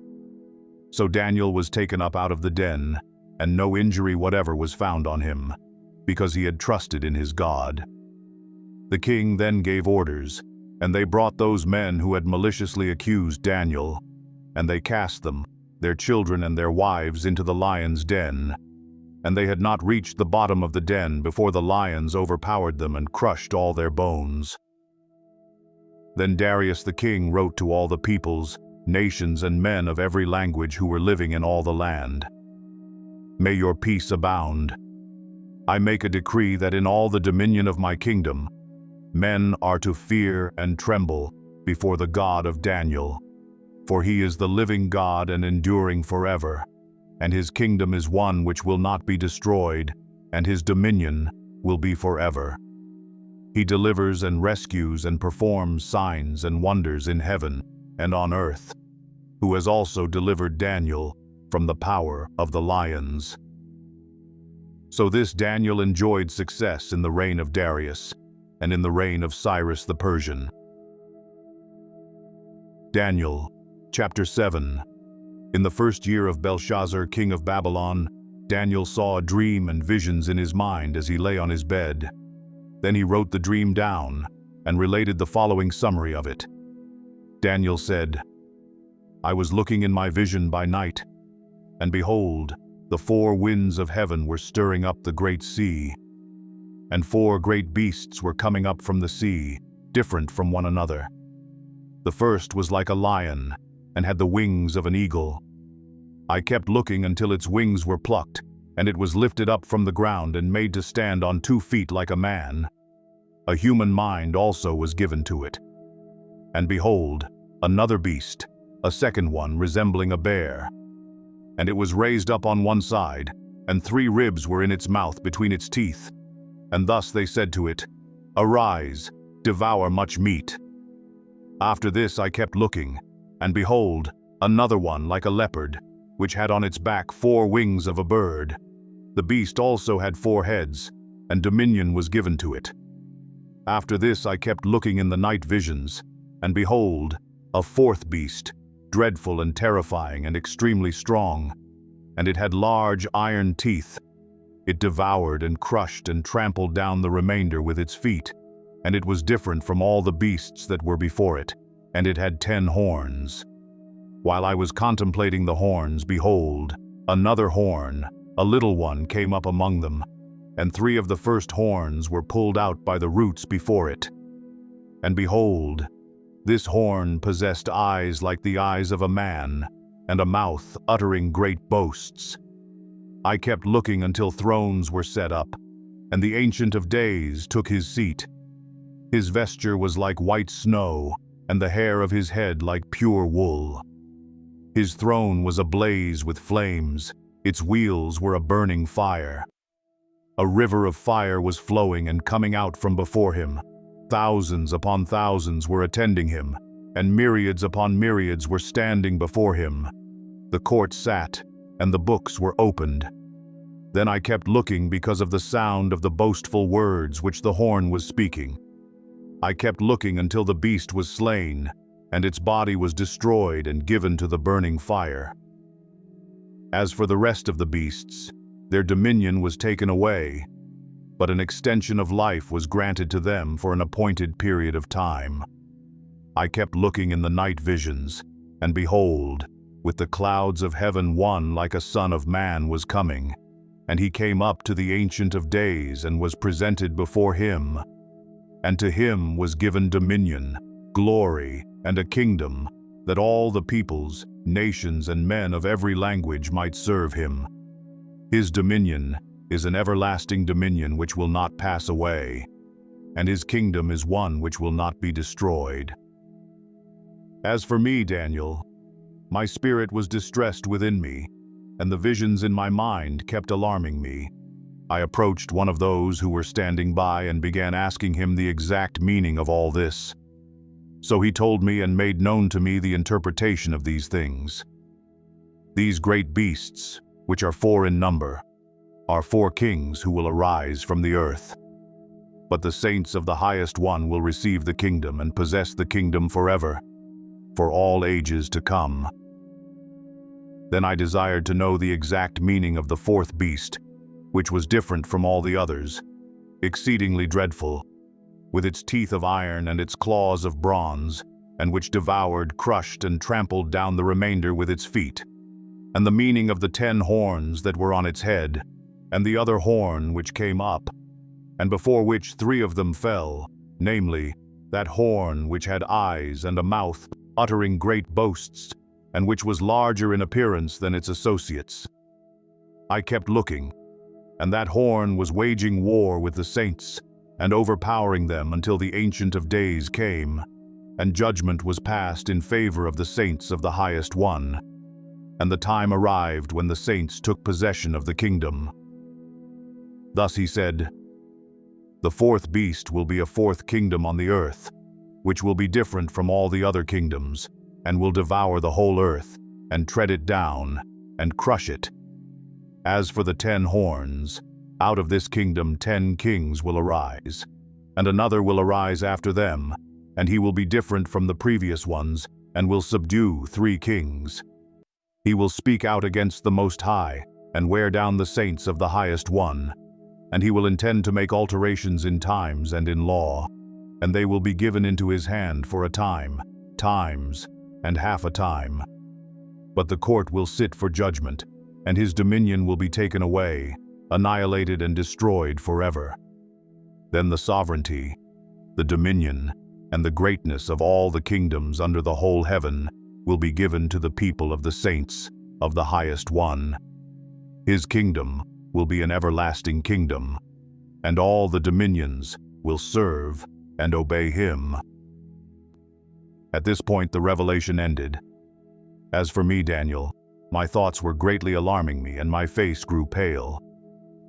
Speaker 1: So Daniel was taken up out of the den, and no injury whatever was found on him, because he had trusted in his God. The king then gave orders, and they brought those men who had maliciously accused Daniel, and they cast them, their children and their wives, into the lion's den. And they had not reached the bottom of the den before the lions overpowered them and crushed all their bones. Then Darius the king wrote to all the peoples, nations, and men of every language who were living in all the land. May your peace abound. I make a decree that in all the dominion of my kingdom, men are to fear and tremble before the God of Daniel, for he is the living God and enduring forever, and his kingdom is one which will not be destroyed, and his dominion will be forever. He delivers and rescues and performs signs and wonders in heaven and on earth, who has also delivered Daniel from the power of the lions. So this Daniel enjoyed success in the reign of Darius and in the reign of Cyrus the Persian. Daniel, chapter 7. In the first year of Belshazzar, king of Babylon, Daniel saw a dream and visions in his mind as he lay on his bed. Then he wrote the dream down and related the following summary of it. Daniel said, I was looking in my vision by night, and behold, the four winds of heaven were stirring up the great sea, and four great beasts were coming up from the sea, different from one another. The first was like a lion, and had the wings of an eagle. I kept looking until its wings were plucked, and it was lifted up from the ground and made to stand on 2 feet like a man. A human mind also was given to it. And behold, another beast, a second one resembling a bear. And it was raised up on one side, and 3 ribs were in its mouth between its teeth. And thus they said to it, Arise, devour much meat. After this I kept looking, and behold, another one like a leopard, which had on its back 4 wings of a bird. The beast also had 4 heads, and dominion was given to it. After this I kept looking in the night visions, and behold, a 4th beast, dreadful and terrifying and extremely strong, and it had large iron teeth. It devoured and crushed and trampled down the remainder with its feet, and it was different from all the beasts that were before it, and it had 10 horns. While I was contemplating the horns, behold, another horn, a little one, came up among them, and 3 of the first horns were pulled out by the roots before it. And behold, this horn possessed eyes like the eyes of a man, and a mouth uttering great boasts. I kept looking until thrones were set up, and the Ancient of Days took his seat. His vesture was like white snow, and the hair of his head like pure wool. His throne was ablaze with flames, its wheels were a burning fire. A river of fire was flowing and coming out from before him. Thousands upon thousands were attending him, and myriads upon myriads were standing before him. The court sat, and the books were opened. Then I kept looking because of the sound of the boastful words which the horn was speaking. I kept looking until the beast was slain, and its body was destroyed and given to the burning fire. As for the rest of the beasts, their dominion was taken away, but an extension of life was granted to them for an appointed period of time. I kept looking in the night visions, and behold, with the clouds of heaven one like a son of man was coming, and he came up to the Ancient of Days and was presented before him. And to him was given dominion, glory, and a kingdom, that all the peoples, nations, and men of every language might serve him. His dominion is an everlasting dominion which will not pass away, and his kingdom is one which will not be destroyed. As for me, Daniel, my spirit was distressed within me, and the visions in my mind kept alarming me. I approached one of those who were standing by and began asking him the exact meaning of all this. So he told me and made known to me the interpretation of these things. These great beasts, which are 4 in number, are 4 kings who will arise from the earth. But the saints of the highest one will receive the kingdom and possess the kingdom forever, for all ages to come. Then I desired to know the exact meaning of the 4th beast, which was different from all the others, exceedingly dreadful. with its teeth of iron and its claws of bronze, and which devoured, crushed, and trampled down the remainder with its feet. And the meaning of the 10 horns that were on its head, and the other horn which came up, and before which 3 of them fell, namely, that horn which had eyes and a mouth, uttering great boasts, and which was larger in appearance than its associates. I kept looking, and that horn was waging war with the saints, and overpowering them until the Ancient of Days came, and judgment was passed in favor of the saints of the Highest One. And the time arrived when the saints took possession of the kingdom. Thus he said, "The 4th beast will be a 4th kingdom on the earth, which will be different from all the other kingdoms, and will devour the whole earth, and tread it down, and crush it. As for the 10 horns, out of this kingdom 10 kings will arise, and another will arise after them, and he will be different from the previous ones, and will subdue 3 kings. He will speak out against the Most High, and wear down the saints of the Highest One, and he will intend to make alterations in times and in law, and they will be given into his hand for a time, times, and half a time. But the court will sit for judgment, and his dominion will be taken away, annihilated and destroyed forever. Then the sovereignty, the dominion, and the greatness of all the kingdoms under the whole heaven will be given to the people of the saints of the Highest One. His kingdom will be an everlasting kingdom, and all the dominions will serve and obey him." At this point the revelation ended. As for me, Daniel, my thoughts were greatly alarming me, and my face grew pale.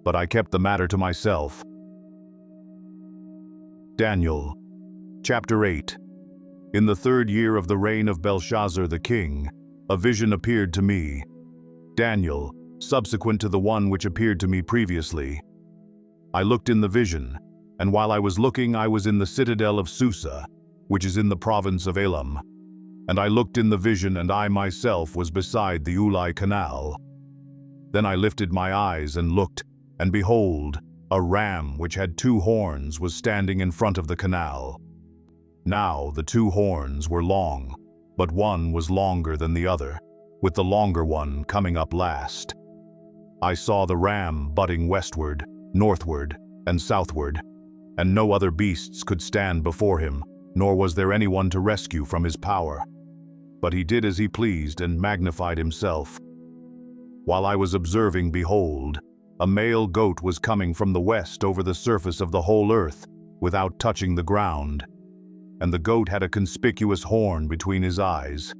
Speaker 1: But I kept the matter to myself. Daniel, chapter 8. In the 3rd year of the reign of Belshazzar the king, a vision appeared to me, Daniel, subsequent to the one which appeared to me previously. I looked in the vision, and while I was looking, I was in the citadel of Susa, which is in the province of Elam. And I looked in the vision, and I myself was beside the Ulai Canal. Then I lifted my eyes and looked, and behold, a ram which had 2 horns was standing in front of the canal. Now the 2 horns were long, but one was longer than the other, with the longer one coming up last. I saw the ram butting westward, northward, and southward, and no other beasts could stand before him, nor was there anyone to rescue from his power. But he did as he pleased and magnified himself. While I was observing, behold, a male goat was coming from the west over the surface of the whole earth, without touching the ground. And the goat had a conspicuous horn between his eyes.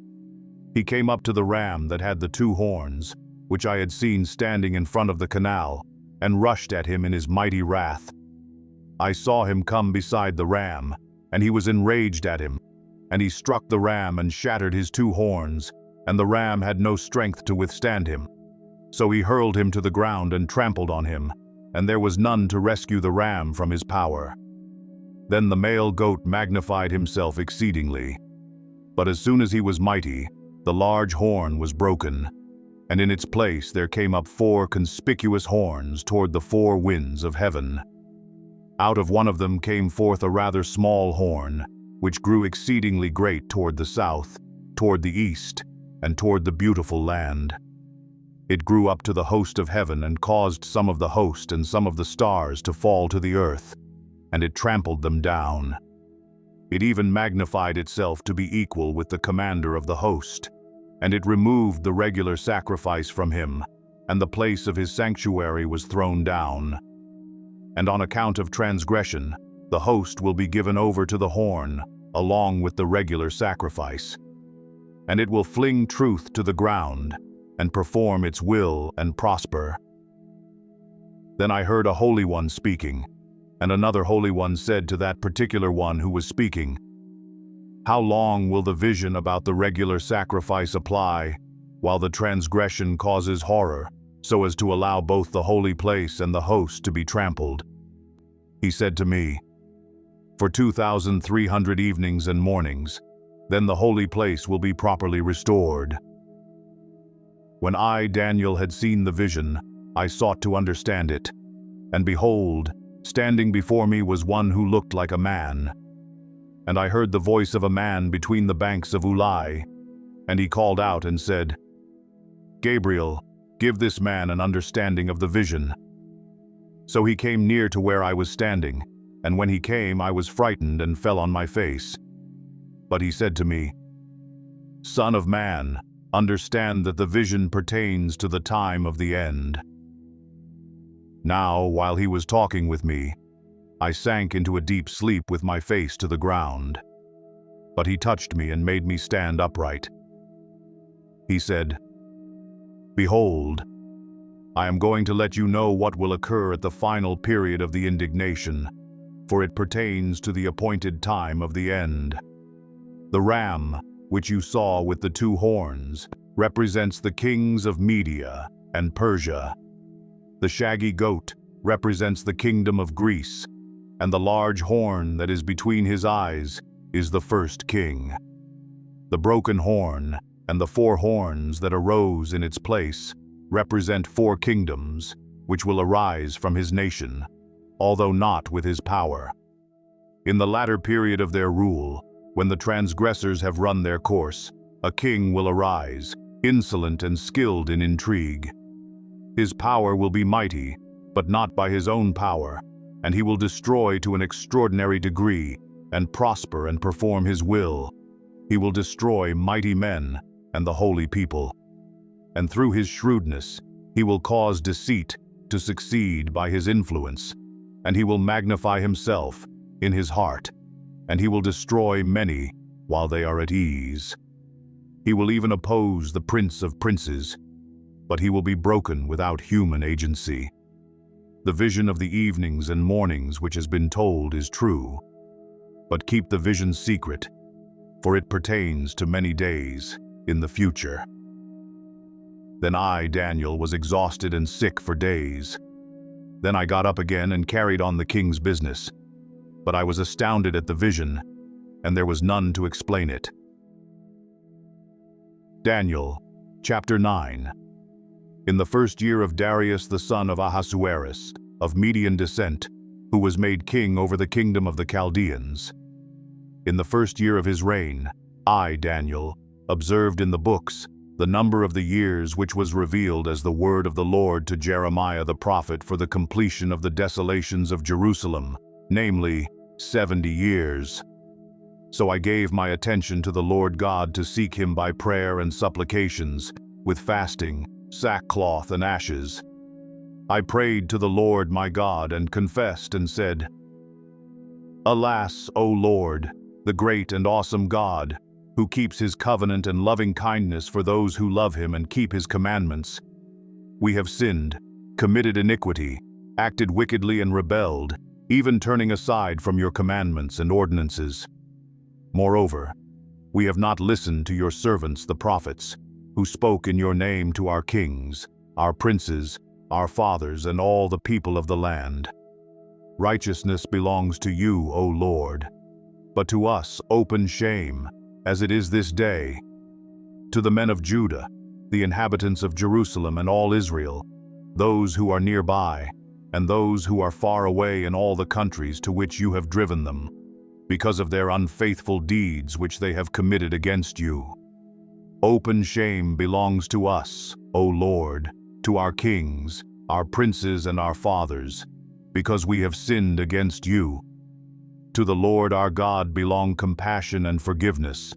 Speaker 1: He came up to the ram that had the 2 horns, which I had seen standing in front of the canal, and rushed at him in his mighty wrath. I saw him come beside the ram, and he was enraged at him. And he struck the ram and shattered his 2 horns, and the ram had no strength to withstand him. So he hurled him to the ground and trampled on him, and there was none to rescue the ram from his power. Then the male goat magnified himself exceedingly. But as soon as he was mighty, the large horn was broken, and in its place there came up 4 conspicuous horns toward the 4 winds of heaven. Out of one of them came forth a rather small horn, which grew exceedingly great toward the south, toward the east, and toward the beautiful land. It grew up to the host of heaven and caused some of the host and some of the stars to fall to the earth, and it trampled them down. It even magnified itself to be equal with the commander of the host, and it removed the regular sacrifice from him, and the place of his sanctuary was thrown down. And on account of transgression, the host will be given over to the horn, along with the regular sacrifice. And it will fling truth to the ground, and perform its will and prosper. Then I heard a holy one speaking, and another holy one said to that particular one who was speaking, "How long will the vision about the regular sacrifice apply, while the transgression causes horror, so as to allow both the holy place and the host to be trampled?" He said to me, "For 2,300 evenings and mornings, then the holy place will be properly restored." When I, Daniel, had seen the vision, I sought to understand it. And behold, Standing before me was one who looked like a man. And I heard the voice of a man between the banks of Ulai, and he called out and said, "Gabriel, give this man an understanding of the vision." So he came near to where I was standing, and when he came I was frightened and fell on my face. But he said to me, "Son of man, understand that the vision pertains to the time of the end." Now, while he was talking with me, I sank into a deep sleep with my face to the ground. But he touched me and made me stand upright. He said, "Behold, I am going to let you know what will occur at the final period of the indignation, for it pertains to the appointed time of the end. The ram, which you saw with the 2 horns, represents the kings of Media and Persia. The shaggy goat represents the kingdom of Greece, and the large horn that is between his eyes is the first king. The broken horn and the 4 horns that arose in its place represent 4 kingdoms which will arise from his nation, although not with his power. In the latter period of their rule, when the transgressors have run their course, a king will arise, insolent and skilled in intrigue. His power will be mighty, but not by his own power, and he will destroy to an extraordinary degree and prosper and perform his will. He will destroy mighty men and the holy people. And through his shrewdness, he will cause deceit to succeed by his influence, and he will magnify himself in his heart, and he will destroy many while they are at ease. He will even oppose the Prince of Princes, but he will be broken without human agency. The vision of the evenings and mornings which has been told is true, but keep the vision secret, for it pertains to many days in the future." Then I, Daniel, was exhausted and sick for days. Then I got up again and carried on the king's business, but I was astounded at the vision, and there was none to explain it. Daniel, chapter 9. In the 1st year of Darius the son of Ahasuerus, of Median descent, who was made king over the kingdom of the Chaldeans. In the 1st year of his reign, I, Daniel, observed in the books the number of the years which was revealed as the word of the Lord to Jeremiah the prophet for the completion of the desolations of Jerusalem, namely, 70 years. So I gave my attention to the Lord God to seek him by prayer and supplications, with fasting, sackcloth and ashes. I prayed to the Lord my God and confessed and said, "Alas, O Lord, the great and awesome God, who keeps his covenant and loving kindness for those who love him and keep his commandments. We have sinned, committed iniquity, acted wickedly and rebelled, even turning aside from your commandments and ordinances. Moreover, we have not listened to your servants the prophets, who spoke in your name to our kings, our princes, our fathers, and all the people of the land. Righteousness belongs to you, O Lord, but to us open shame, as it is this day. To the men of Judah, the inhabitants of Jerusalem and all Israel, those who are nearby, and those who are far away in all the countries to which you have driven them, because of their unfaithful deeds which they have committed against you. Open shame belongs to us, O Lord, to our kings, our princes and our fathers, because we have sinned against you. To the Lord our God belong compassion and forgiveness,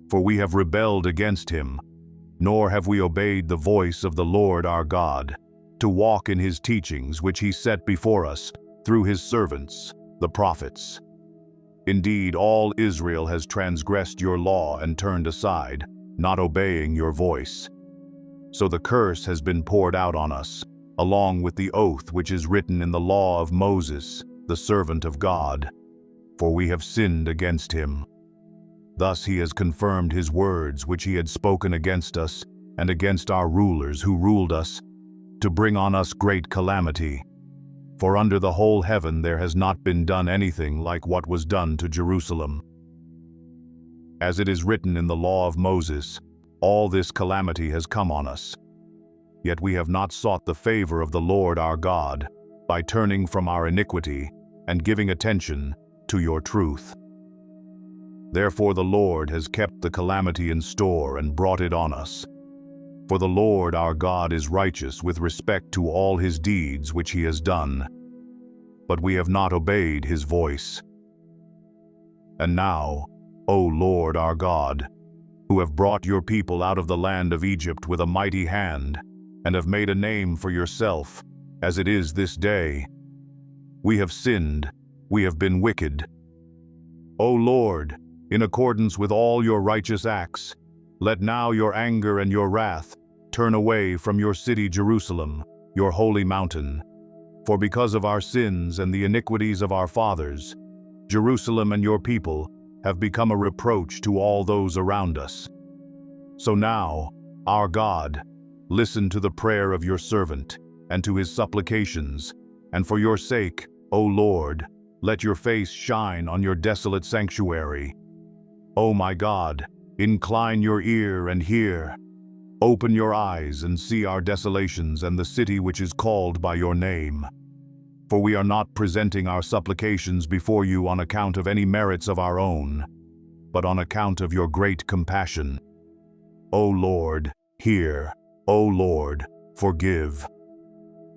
Speaker 1: for we have rebelled against him, nor have we obeyed the voice of the Lord our God, to walk in his teachings which he set before us through his servants, the prophets. Indeed, all Israel has transgressed your law and turned aside, not obeying your voice. So the curse has been poured out on us, along with the oath which is written in the law of Moses, the servant of God, for we have sinned against him. Thus he has confirmed his words which he had spoken against us and against our rulers who ruled us, to bring on us great calamity. For under the whole heaven there has not been done anything like what was done to Jerusalem. As it is written in the law of Moses, all this calamity has come on us. Yet we have not sought the favor of the Lord our God, by turning from our iniquity and giving attention to your truth. Therefore the Lord has kept the calamity in store and brought it on us. For the Lord our God is righteous with respect to all his deeds which he has done, but we have not obeyed his voice. And now, O Lord our God, who have brought your people out of the land of Egypt with a mighty hand, and have made a name for yourself, as it is this day, we have sinned, we have been wicked. O Lord, in accordance with all your righteous acts, let now your anger and your wrath turn away from your city Jerusalem, your holy mountain. For because of our sins and the iniquities of our fathers, Jerusalem and your people have become a reproach to all those around us. So now, our God, listen to the prayer of your servant and to his supplications, and for your sake, O Lord, let your face shine on your desolate sanctuary. O my God, incline your ear and hear. Open your eyes and see our desolations and the city which is called by your name. For we are not presenting our supplications before you on account of any merits of our own, but on account of your great compassion. O Lord, hear. O Lord, forgive.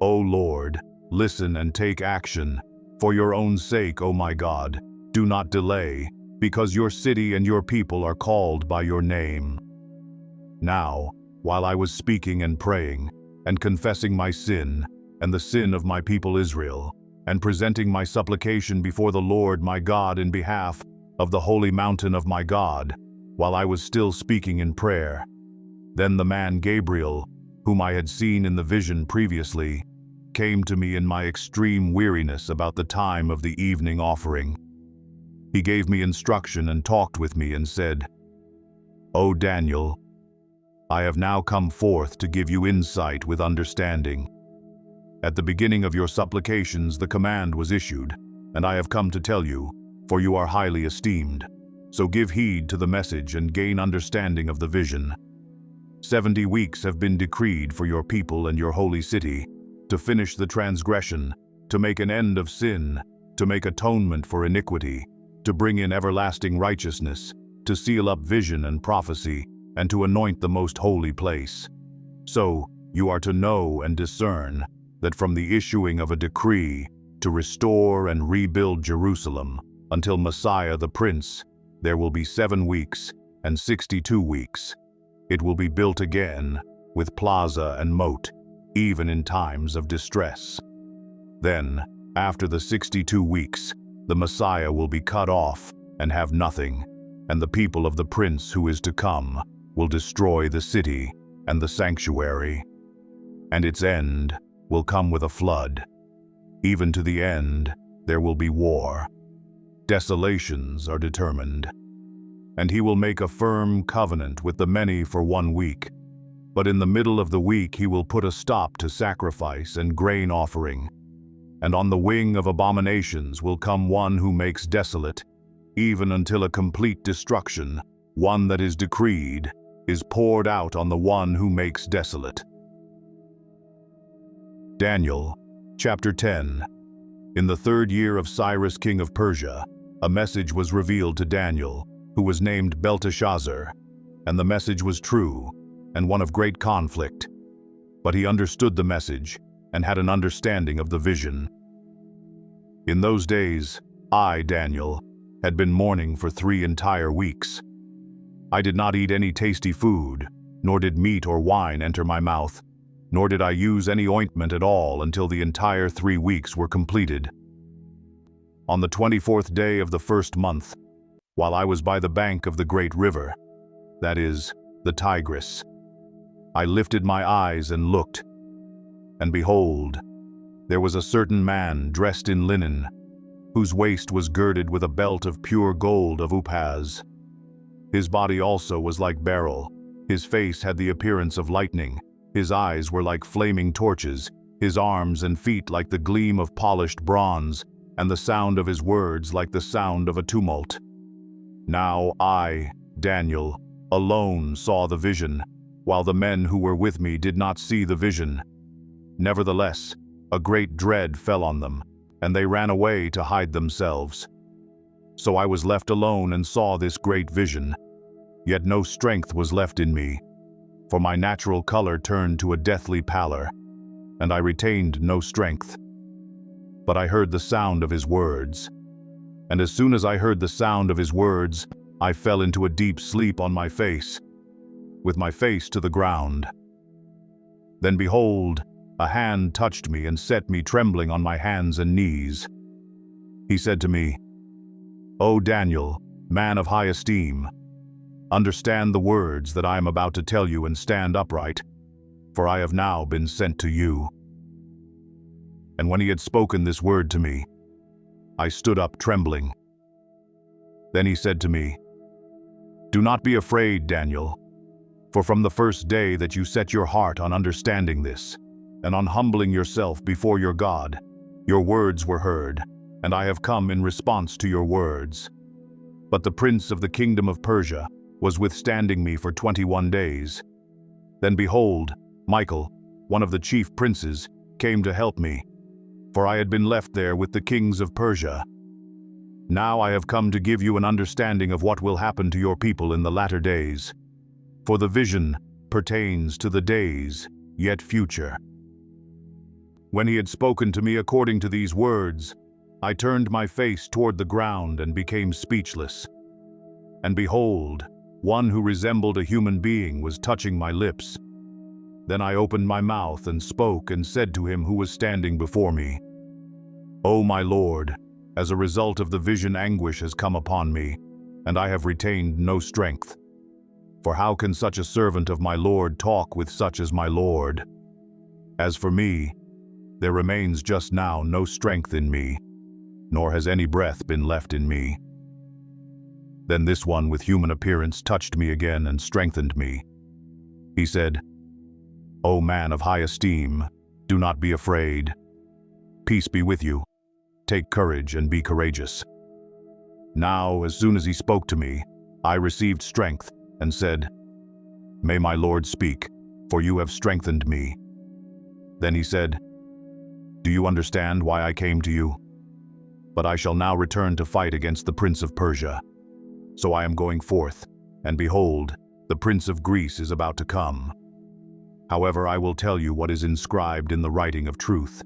Speaker 1: O Lord, listen and take action. For your own sake, O my God, do not delay, because your city and your people are called by your name. Now, while I was speaking and praying, and confessing my sin, and the sin of my people Israel, and presenting my supplication before the Lord my God in behalf of the holy mountain of my God, while I was still speaking in prayer, then the man Gabriel, whom I had seen in the vision previously, came to me in my extreme weariness about the time of the evening offering. He gave me instruction and talked with me and said, O Daniel, I have now come forth to give you insight with understanding. At the beginning of your supplications the command was issued, and I have come to tell you, for you are highly esteemed. So give heed to the message and gain understanding of the vision. 70 weeks have been decreed for your people and your holy city, to finish the transgression, to make an end of sin, to make atonement for iniquity, to bring in everlasting righteousness, to seal up vision and prophecy, and to anoint the most holy place. So you are to know and discern that from the issuing of a decree to restore and rebuild Jerusalem until Messiah the Prince, there will be 7 weeks and 62 weeks. It will be built again with plaza and moat, even in times of distress. Then, after the 62 weeks, the Messiah will be cut off and have nothing, and the people of the Prince who is to come will destroy the city and the sanctuary. And its end will come with a flood. Even to the end, there will be war. Desolations are determined. And he will make a firm covenant with the many for 1 week. But in the middle of the week he will put a stop to sacrifice and grain offering. And on the wing of abominations will come one who makes desolate, even until a complete destruction, one that is decreed, is poured out on the one who makes desolate. Daniel, chapter 10. In the 3rd year of Cyrus king of Persia, a message was revealed to Daniel, who was named Belteshazzar, and the message was true, and one of great conflict. But he understood the message, and had an understanding of the vision. In those days, I, Daniel, had been mourning for 3 entire weeks. I did not eat any tasty food, nor did meat or wine enter my mouth, nor did I use any ointment at all until the entire 3 weeks were completed. On the 24th day of the 1st month, while I was by the bank of the great river, that is, the Tigris, I lifted my eyes and looked, and behold, there was a certain man dressed in linen, whose waist was girded with a belt of pure gold of Uphaz. His body also was like beryl, his face had the appearance of lightning, his eyes were like flaming torches, his arms and feet like the gleam of polished bronze, and the sound of his words like the sound of a tumult. Now I, Daniel, alone saw the vision, while the men who were with me did not see the vision. Nevertheless, a great dread fell on them, and they ran away to hide themselves. So I was left alone and saw this great vision. Yet no strength was left in me, for my natural color turned to a deathly pallor, and I retained no strength. But I heard the sound of his words, and as soon as I heard the sound of his words, I fell into a deep sleep on my face, with my face to the ground. Then behold, a hand touched me and set me trembling on my hands and knees. He said to me, "O Daniel, man of high esteem, understand the words that I am about to tell you and stand upright, for I have now been sent to you." And when he had spoken this word to me, I stood up trembling. Then he said to me, "Do not be afraid, Daniel, for from the first day that you set your heart on understanding this, and on humbling yourself before your God, your words were heard, and I have come in response to your words. But the prince of the kingdom of Persia was withstanding me for 21 days. Then behold, Michael, one of the chief princes, came to help me, for I had been left there with the kings of Persia. Now I have come to give you an understanding of what will happen to your people in the latter days, for the vision pertains to the days yet future." When he had spoken to me according to these words, I turned my face toward the ground and became speechless. And behold, one who resembled a human being was touching my lips. Then I opened my mouth and spoke and said to him who was standing before me, "O my Lord, as a result of the vision, anguish has come upon me, and I have retained no strength. For how can such a servant of my Lord talk with such as my Lord? As for me, there remains just now no strength in me, nor has any breath been left in me." Then this one with human appearance touched me again and strengthened me. He said, "O man of high esteem, do not be afraid. Peace be with you. Take courage and be courageous." Now, as soon as he spoke to me, I received strength and said, "May my Lord speak, for you have strengthened me." Then he said, "Do you understand why I came to you? But I shall now return to fight against the prince of Persia. So I am going forth, and behold, the prince of Greece is about to come. However, I will tell you what is inscribed in the writing of truth.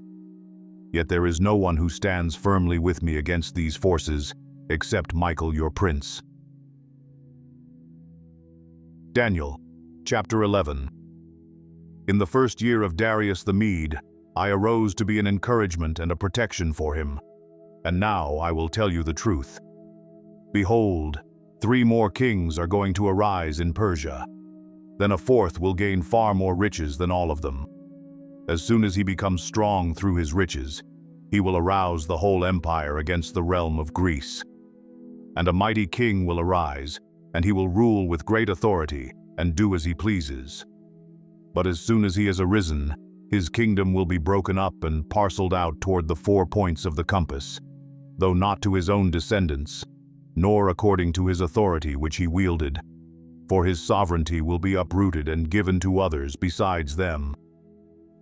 Speaker 1: Yet there is no one who stands firmly with me against these forces, except Michael your prince." Daniel, chapter 11. In the first year of Darius the Mede, I arose to be an encouragement and a protection for him. And now I will tell you the truth. Behold, 3 more kings are going to arise in Persia. Then a fourth will gain far more riches than all of them. As soon as he becomes strong through his riches, he will arouse the whole empire against the realm of Greece. And a mighty king will arise, and he will rule with great authority and do as he pleases. But as soon as he has arisen, his kingdom will be broken up and parceled out toward the 4 points of the compass, though not to his own descendants, nor according to his authority which he wielded. For his sovereignty will be uprooted and given to others besides them.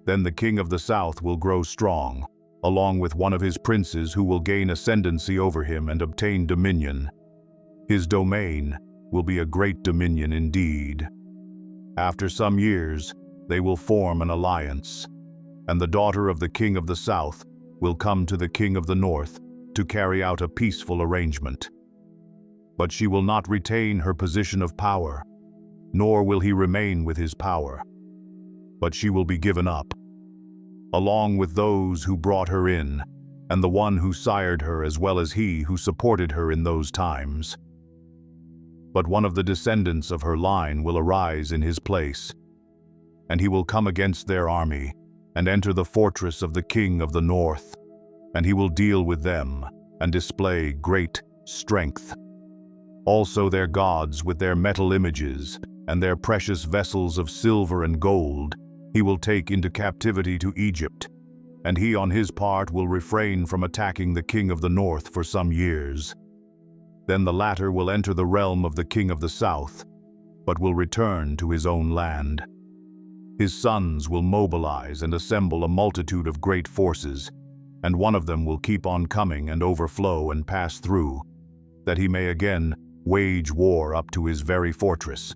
Speaker 1: Then the king of the south will grow strong, along with one of his princes who will gain ascendancy over him and obtain dominion. His domain will be a great dominion indeed. After some years, they will form an alliance, and the daughter of the king of the south will come to the king of the north to carry out a peaceful arrangement. But she will not retain her position of power, nor will he remain with his power, but she will be given up, along with those who brought her in, and the one who sired her as well as he who supported her in those times. But one of the descendants of her line will arise in his place, and he will come against their army and enter the fortress of the king of the north, and he will deal with them and display great strength. Also their gods with their metal images and their precious vessels of silver and gold he will take into captivity to Egypt, and he on his part will refrain from attacking the king of the north for some years. Then the latter will enter the realm of the king of the south, but will return to his own land. His sons will mobilize and assemble a multitude of great forces, and one of them will keep on coming and overflow and pass through, that he may again wage war up to his very fortress.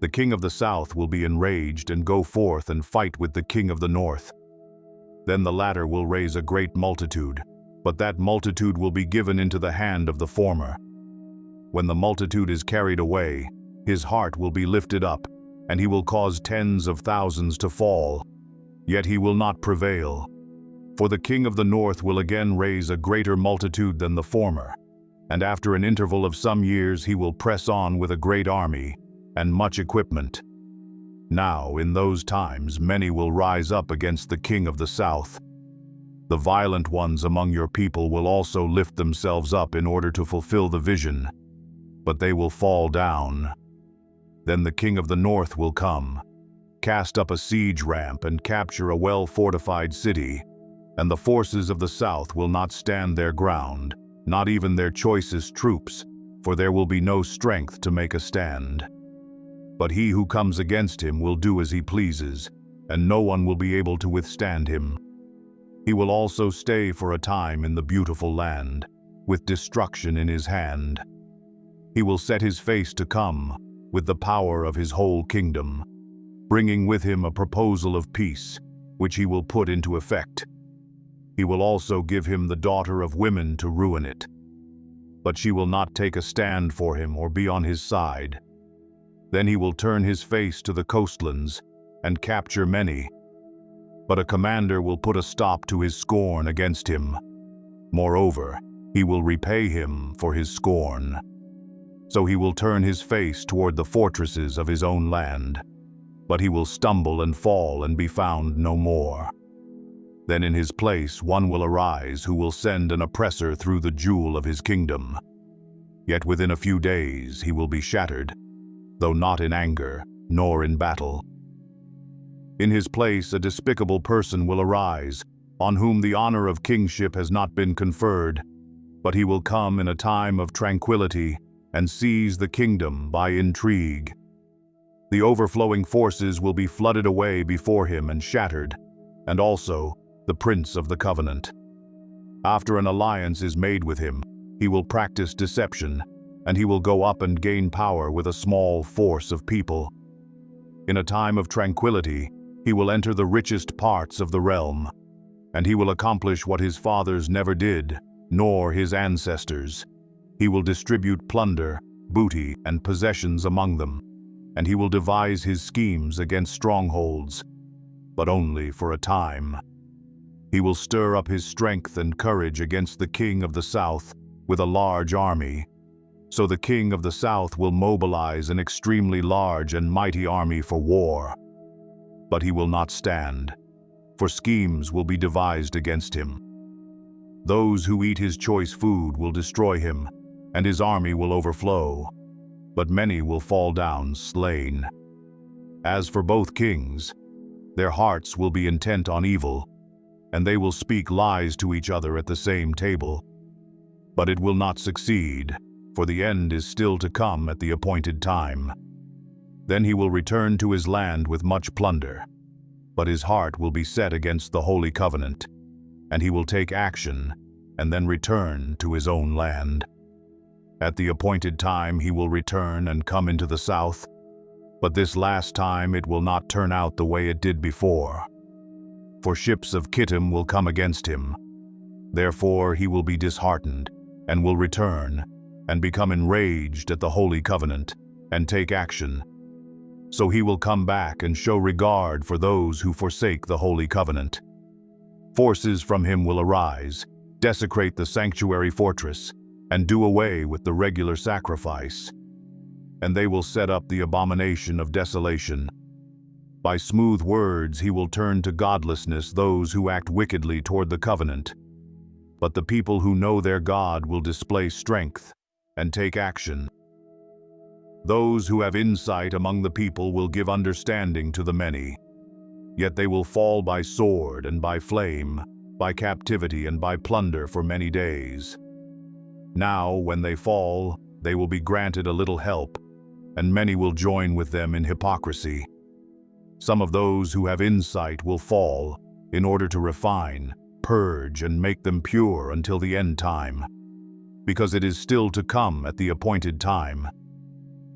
Speaker 1: The king of the south will be enraged and go forth and fight with the king of the north. Then the latter will raise a great multitude, but that multitude will be given into the hand of the former. When the multitude is carried away, his heart will be lifted up, and he will cause tens of thousands to fall, yet he will not prevail. For the king of the north will again raise a greater multitude than the former, and after an interval of some years he will press on with a great army and much equipment. Now, in those times, many will rise up against the king of the south. The violent ones among your people will also lift themselves up in order to fulfill the vision, but they will fall down. Then the king of the north will come, cast up a siege ramp and capture a well-fortified city, and the forces of the south will not stand their ground, not even their choicest troops, for there will be no strength to make a stand. But he who comes against him will do as he pleases, and no one will be able to withstand him. He will also stay for a time in the beautiful land, with destruction in his hand. He will set his face to come, with the power of his whole kingdom, bringing with him a proposal of peace, which he will put into effect. He will also give him the daughter of women to ruin it. But she will not take a stand for him or be on his side. Then he will turn his face to the coastlands and capture many. But a commander will put a stop to his scorn against him. Moreover, he will repay him for his scorn. So he will turn his face toward the fortresses of his own land. But he will stumble and fall and be found no more. Then in his place one will arise who will send an oppressor through the jewel of his kingdom. Yet within a few days he will be shattered, though not in anger, nor in battle. In his place a despicable person will arise, on whom the honor of kingship has not been conferred, but he will come in a time of tranquility and seize the kingdom by intrigue. The overflowing forces will be flooded away before him and shattered, and also the prince of the covenant. After an alliance is made with him, he will practice deception, and he will go up and gain power with a small force of people. In a time of tranquility, he will enter the richest parts of the realm, and he will accomplish what his fathers never did, nor his ancestors. He will distribute plunder, booty, and possessions among them, and he will devise his schemes against strongholds, but only for a time. He will stir up his strength and courage against the king of the south with a large army. So the king of the south will mobilize an extremely large and mighty army for war. But he will not stand, for schemes will be devised against him. Those who eat his choice food will destroy him, and his army will overflow, but many will fall down slain. As for both kings, their hearts will be intent on evil, and they will speak lies to each other at the same table. But it will not succeed, for the end is still to come at the appointed time. Then he will return to his land with much plunder, but his heart will be set against the holy covenant, and he will take action and then return to his own land. At the appointed time he will return and come into the south, but this last time it will not turn out the way it did before. For ships of Kittim will come against him. Therefore he will be disheartened, and will return, and become enraged at the holy covenant, and take action. So he will come back and show regard for those who forsake the holy covenant. Forces from him will arise, desecrate the sanctuary fortress, and do away with the regular sacrifice. And they will set up the abomination of desolation. By smooth words he will turn to godlessness those who act wickedly toward the covenant. But the people who know their God will display strength and take action. Those who have insight among the people will give understanding to the many. Yet they will fall by sword and by flame, by captivity and by plunder for many days. Now, when they fall, they will be granted a little help, and many will join with them in hypocrisy. Some of those who have insight will fall in order to refine, purge and make them pure until the end time, because it is still to come at the appointed time.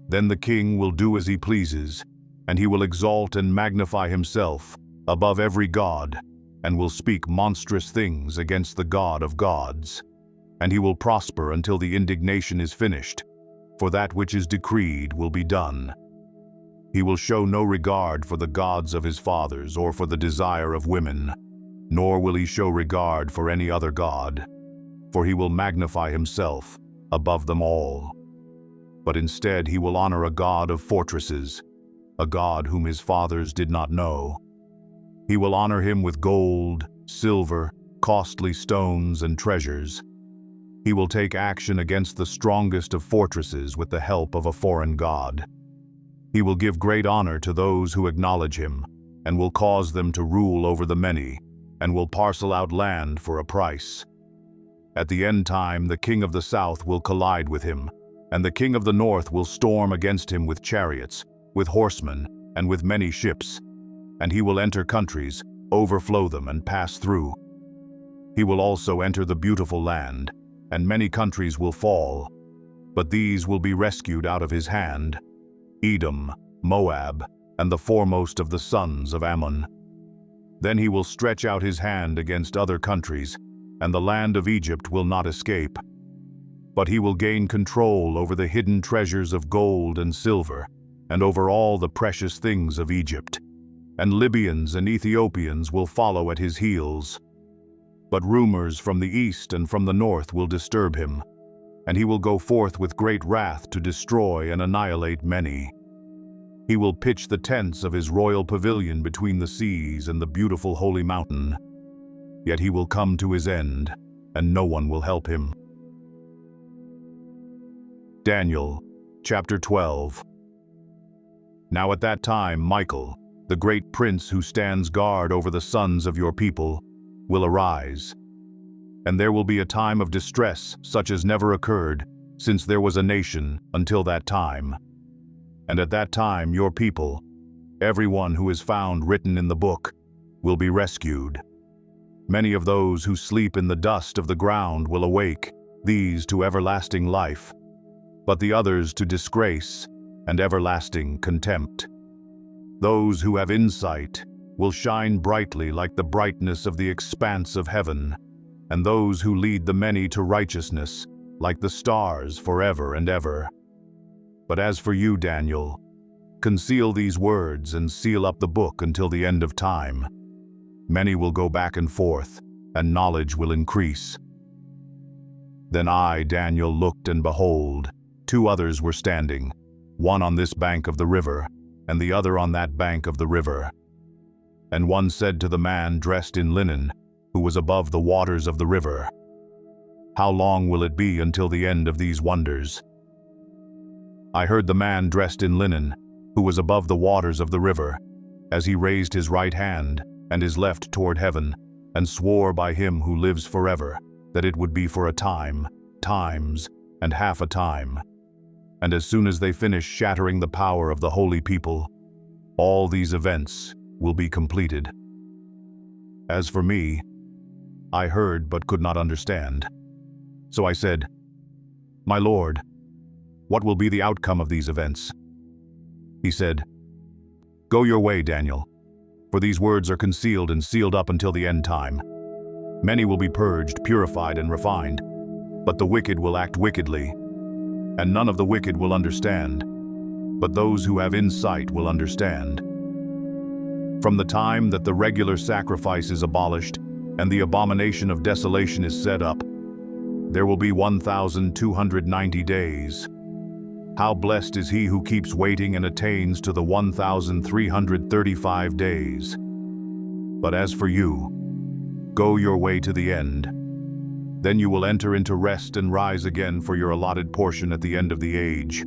Speaker 1: Then the king will do as he pleases, and he will exalt and magnify himself above every god, and will speak monstrous things against the God of gods. And he will prosper until the indignation is finished, for that which is decreed will be done. He will show no regard for the gods of his fathers or for the desire of women, nor will he show regard for any other god, for he will magnify himself above them all. But instead he will honor a God of fortresses, a God whom his fathers did not know. He will honor him with gold, silver, costly stones, and treasures. He will take action against the strongest of fortresses with the help of a foreign god. He will give great honor to those who acknowledge him, and will cause them to rule over the many, and will parcel out land for a price. At the end time, the king of the south will collide with him, and the king of the north will storm against him with chariots, with horsemen, and with many ships. And he will enter countries, overflow them, and pass through. He will also enter the beautiful land, and many countries will fall, but these will be rescued out of his hand: Edom, Moab, and the foremost of the sons of Ammon. Then he will stretch out his hand against other countries, and the land of Egypt will not escape. But he will gain control over the hidden treasures of gold and silver, and over all the precious things of Egypt. And Libyans and Ethiopians will follow at his heels. But rumors from the east and from the north will disturb him, and he will go forth with great wrath to destroy and annihilate many. He will pitch the tents of his royal pavilion between the seas and the beautiful holy mountain. Yet he will come to his end, and no one will help him. Daniel, chapter 12. Now at that time Michael, the great prince who stands guard over the sons of your people, will arise. And there will be a time of distress such as never occurred since there was a nation until that time. And at that time your people, everyone who is found written in the book, will be rescued. Many of those who sleep in the dust of the ground will awake, these to everlasting life, but the others to disgrace and everlasting contempt. Those who have insight will shine brightly like the brightness of the expanse of heaven, and those who lead the many to righteousness like the stars forever and ever. But as for you, Daniel, conceal these words and seal up the book until the end of time. Many will go back and forth, and knowledge will increase. Then I, Daniel, looked, and behold, two others were standing, one on this bank of the river, and the other on that bank of the river. And one said to the man dressed in linen, who was above the waters of the river, "How long will it be until the end of these wonders?" I heard the man dressed in linen, who was above the waters of the river, as he raised his right hand and his left toward heaven, and swore by him who lives forever, that it would be for a time, times, and half a time. And as soon as they finish shattering the power of the holy people, all these events will be completed. As for me, I heard but could not understand. So I said, "My Lord, what will be the outcome of these events?" He said, "Go your way, Daniel, for these words are concealed and sealed up until the end time. Many will be purged, purified, and refined, but the wicked will act wickedly, and none of the wicked will understand, but those who have insight will understand. From the time that the regular sacrifice is abolished and the abomination of desolation is set up, there will be 1,290 days. How blessed is he who keeps waiting and attains to the 1,335 days. But as for you, go your way to the end. Then you will enter into rest and rise again for your allotted portion at the end of the age.